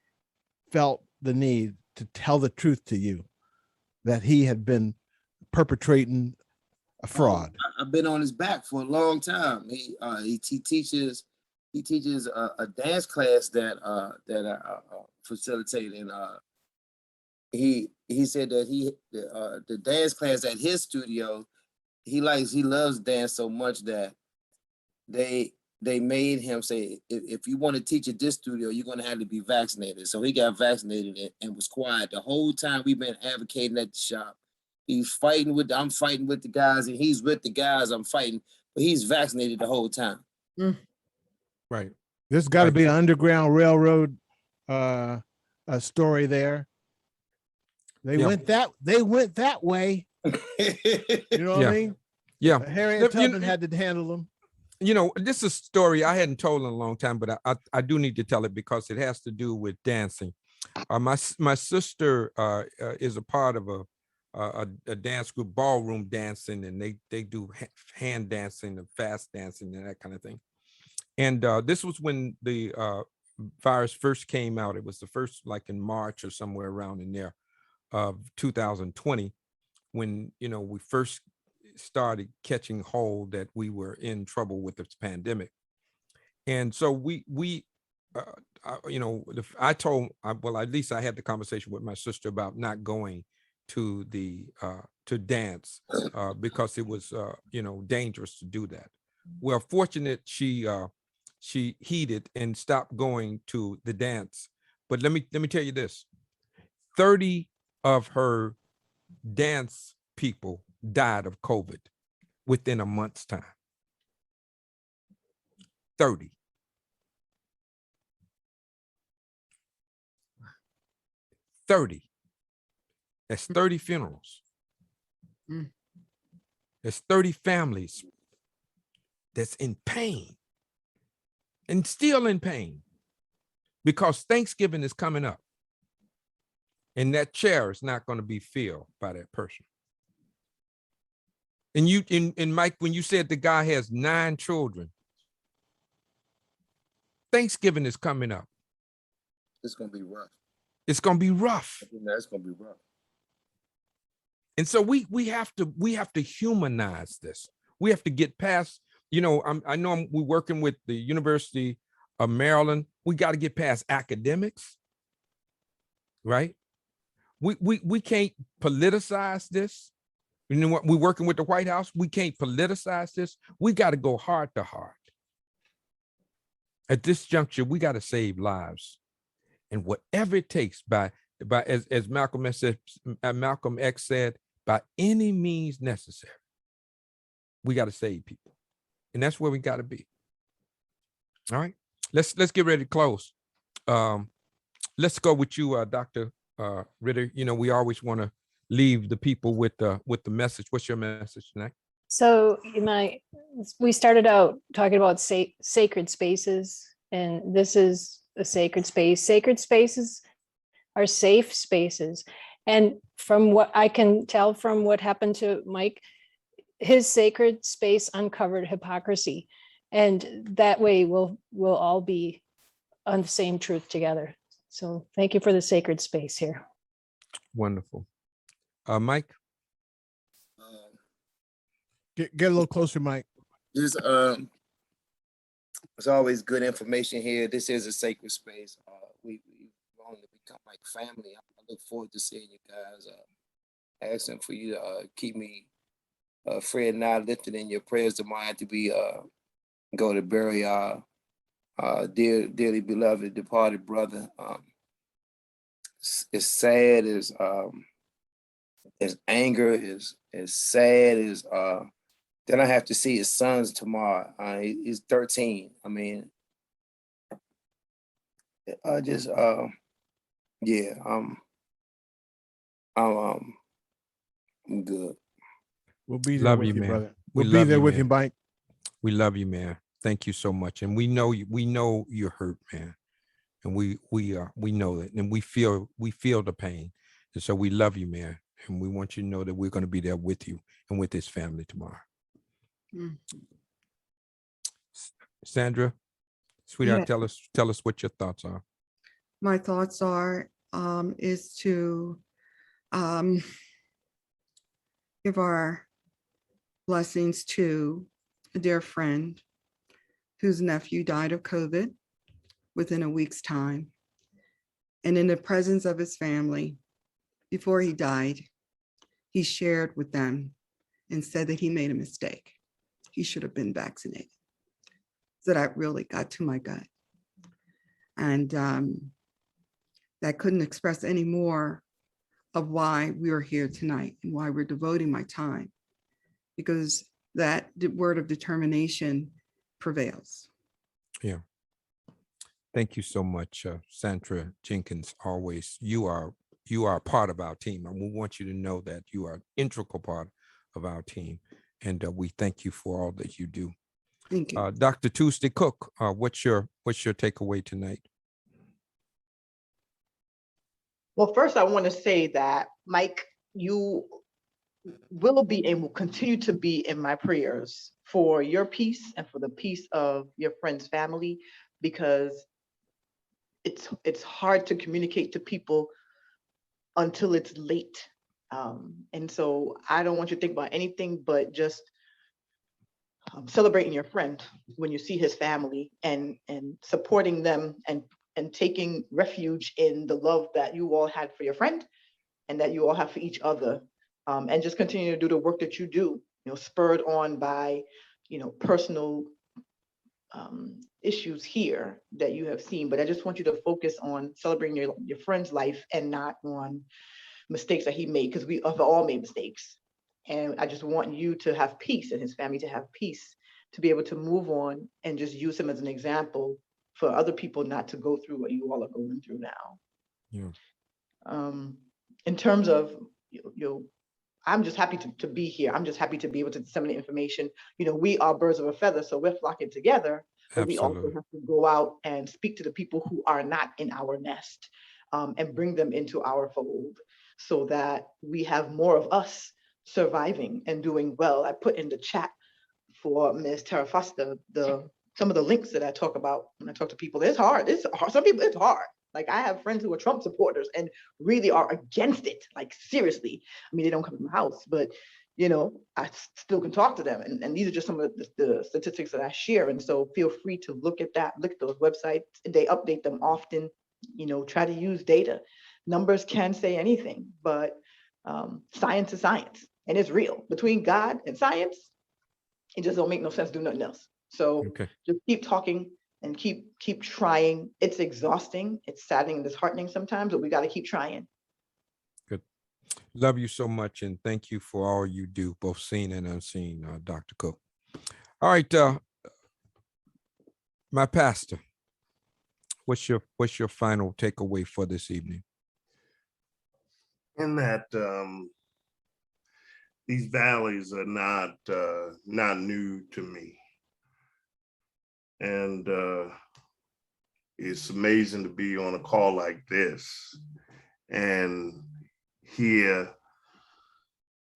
felt the need to tell the truth to you, that he had been perpetrating a fraud. I've been on his back for a long time. He teaches a dance class that I facilitate, and he said that the dance class at his studio, he loves dance so much that they made him say, if you want to teach at this studio, you're going to have to be vaccinated. So he got vaccinated and was quiet the whole time we've been advocating at the shop. I'm fighting with the guys, and he's with the guys I'm fighting, but he's vaccinated the whole time. Right. There's got to Right. be an Underground Railroad a story there. They Yeah. went that way. You know what Yeah. I mean? Yeah. Harriet You know- Tubman had to handle them. You know, this is a story I hadn't told in a long time, but I do need to tell it because it has to do with dancing. My sister is a part of a dance group, ballroom dancing, and they do hand dancing and fast dancing and that kind of thing. And this was when the virus first came out. It was the first, like in March or somewhere around in there of 2020, when, you know, we first started catching hold that we were in trouble with this pandemic. And so you know, well, at least I had the conversation with my sister about not going to the to dance because it was you know, dangerous to do that. Well, fortunate she heeded and stopped going to the dance. But let me tell you this: 30 of her dance people died of COVID within a month's time. 30. 30. That's 30 funerals. Mm. There's 30 families that's in pain and still in pain because Thanksgiving is coming up and that chair is not going to be filled by that person. And you, and Mike, when you said the guy has 9 children, Thanksgiving is coming up. It's gonna be rough. It's going to be rough. It's gonna be rough. And so we have to humanize this. We have to get past, you know, I know we're working with the University of Maryland. We got to get past academics, right? We can't politicize this. You know what? We're working with the White House. We can't politicize this. We got to go heart to heart. At this juncture, we got to save lives, and whatever it takes, by as Malcolm X said, by any means necessary, we got to save people, and that's where we got to be. All right, let's get ready to close. Let's go with you, Dr. Ritter. You know, we always want to leave the people with the message. What's your message tonight? So we started out talking about sacred spaces, and this is a sacred space. Sacred spaces are safe spaces. And from what I can tell from what happened to Mike, his sacred space uncovered hypocrisy. And that way we'll all be on the same truth together. So thank you for the sacred space here. Wonderful. Mike? Get a little closer, Mike. There's always good information here. This is a sacred space. We've grown to become like family. I look forward to seeing you guys. Asking for you to keep me, Fred and I, lifted in your prayers tomorrow to be go to bury our dearly beloved departed brother. It's sad, as anger, is sad as then I have to see his sons tomorrow. He's 13. I mean, I just yeah, I'm good. We'll be there Love with you, you, man. brother. We We'll be love there you, with you, man. Mike. We love you, man. Thank you so much. And we know you're hurt, man. And we know it, and we feel the pain. And so we love you, man. And we want you to know that we're going to be there with you and with his family tomorrow. Mm. Sandra, sweetheart, Yeah. tell us what your thoughts are. My thoughts are is to give our blessings to a dear friend whose nephew died of COVID within a week's time. And in the presence of his family, before he died, he shared with them and said that he made a mistake. He should have been vaccinated. So that really got to my gut. And that couldn't express any more of why we are here tonight and why we're devoting my time, because that word of determination prevails. Yeah. Thank you so much, Sandra Jenkins. Always, you are a part of our team, and we want you to know that you are an integral part of our team, and we thank you for all that you do. Thank you. Dr. Tuesday Cook, what's your takeaway tonight? Well, first, I want to say that, Mike, you will be and will continue to be in my prayers for your peace and for the peace of your friend's family, because it's hard to communicate to people until it's late. And so I don't want you to think about anything but just celebrating your friend when you see his family, and supporting them, and taking refuge in the love that you all had for your friend and that you all have for each other, and just continue to do the work that you do, spurred on by, personal issues here that you have seen. But I just want you to focus on celebrating your friend's life and not on mistakes that he made, because we have all made mistakes. And I just want you to have peace, and his family to have peace, to be able to move on and just use him as an example for other people not to go through what you all are going through now. Yeah. In terms of, I'm just happy to be here. I'm just happy to be able to disseminate information. We are birds of a feather, so we're flocking together, but we also have to go out and speak to the people who are not in our nest, and bring them into our fold, so that we have more of us surviving and doing well. I put in the chat for Ms. Tara Foster some of the links that I talk about when I talk to people. It's hard. Some people, it's hard. Like, I have friends who are Trump supporters and really are against it. Like, seriously. I mean, they don't come to my house, but I still can talk to them. And these are just some of the statistics that I share. And so feel free to look at those websites. They update them often. Try to use data. Numbers can say anything, but science is science, and it's real. Between God and science, it just don't make no sense to do nothing else. So just keep talking and keep trying. It's exhausting, it's saddening, and disheartening sometimes, but we got to keep trying. Good. Love you so much, and thank you for all you do, both seen and unseen, Dr. Cook. All right, my pastor, what's your final takeaway for this evening? in that these valleys are not new to me. And it's amazing to be on a call like this and hear,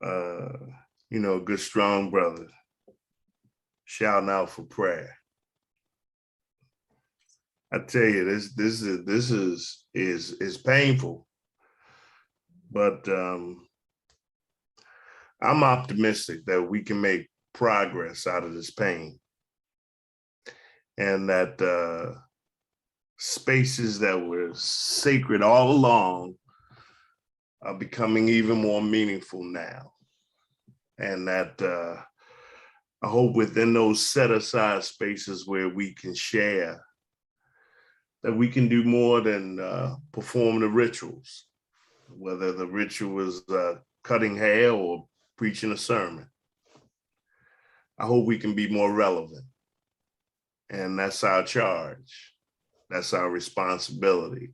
a good strong brother shouting out for prayer. I tell you, this is painful, but I'm optimistic that we can make progress out of this pain, and that spaces that were sacred all along are becoming even more meaningful now. And that I hope within those set aside spaces where we can share, that we can do more than perform the rituals, whether the ritual is cutting hair or preaching a sermon. I hope we can be more relevant. And that's our charge. That's our responsibility.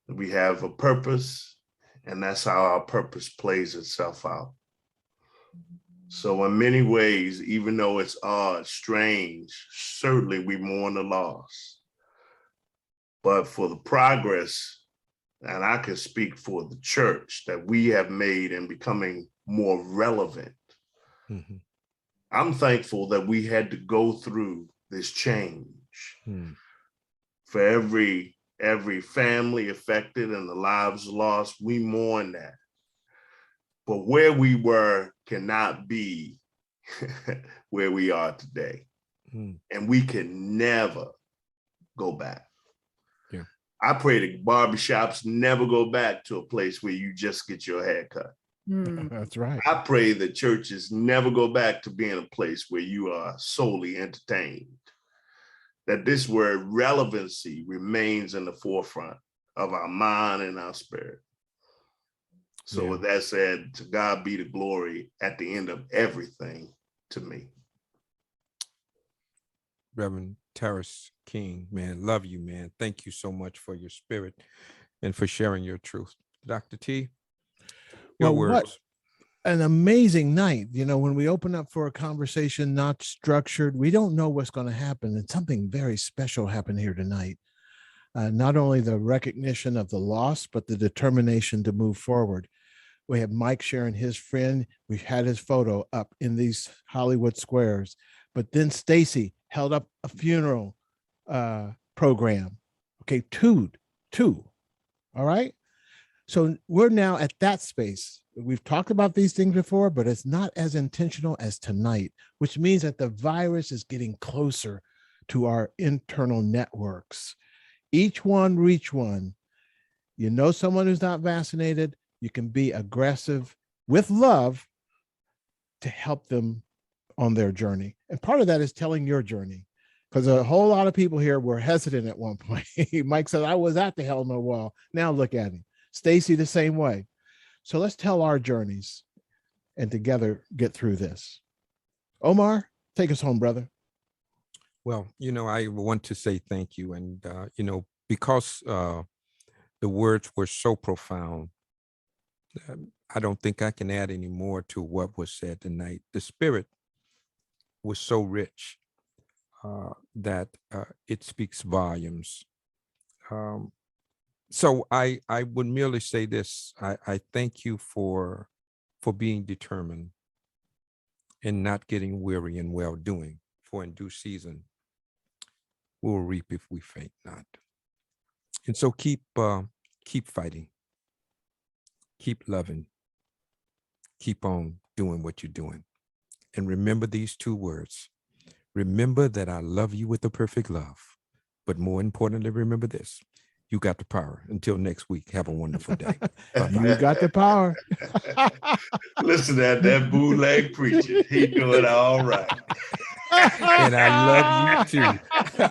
We have a purpose, and that's how our purpose plays itself out. So in many ways, even though it's odd, strange, certainly we mourn the loss. But for the progress, and I can speak for the church, that we have made in becoming more relevant, Mm-hmm. I'm thankful that we had to go through this change. For every family affected and the lives lost, we mourn that. But where we were cannot be where we are today. And we can never go back. Yeah. I pray the barbershops never go back to a place where you just get your hair cut. That's right. I pray that churches never go back to being a place where you are solely entertained. That this word relevancy remains in the forefront of our mind and our spirit. So with that said, to God be the glory at the end of everything to me. Reverend Terrace King, man, love you, man. Thank you so much for your spirit and for sharing your truth. Dr. T, your words. What an amazing night. When we open up for a conversation not structured, we don't know what's going to happen. And something very special happened here tonight. Not only the recognition of the loss, but the determination to move forward. We have Mike sharing his friend. We've had his photo up in these Hollywood squares. But then Stacy held up a funeral program. Okay, two. All right. So we're now at that space. We've talked about these things before, but it's not as intentional as tonight, which means that the virus is getting closer to our internal networks. Each one reach one. Someone who's not vaccinated, you can be aggressive with love to help them on their journey. And part of that is telling your journey, because a whole lot of people here were hesitant at one point. Mike said, I was at the Hell No Wall. Now look at him. Stacy the same way. So let's tell our journeys and together get through this. Omar, take us home, brother. Well, I want to say thank you. And, because the words were so profound, I don't think I can add any more to what was said tonight. The spirit was so rich that it speaks volumes. So I would merely say this. I thank you for being determined and not getting weary in well-doing, for in due season we will reap if we faint not. And so keep fighting, keep loving, keep on doing what you're doing. And remember these two words. Remember that I love you with a perfect love. But more importantly, remember this. You got the power. Until next week, have a wonderful day. You got the power. Listen to that bootleg preacher. He doing all right. And I love you too.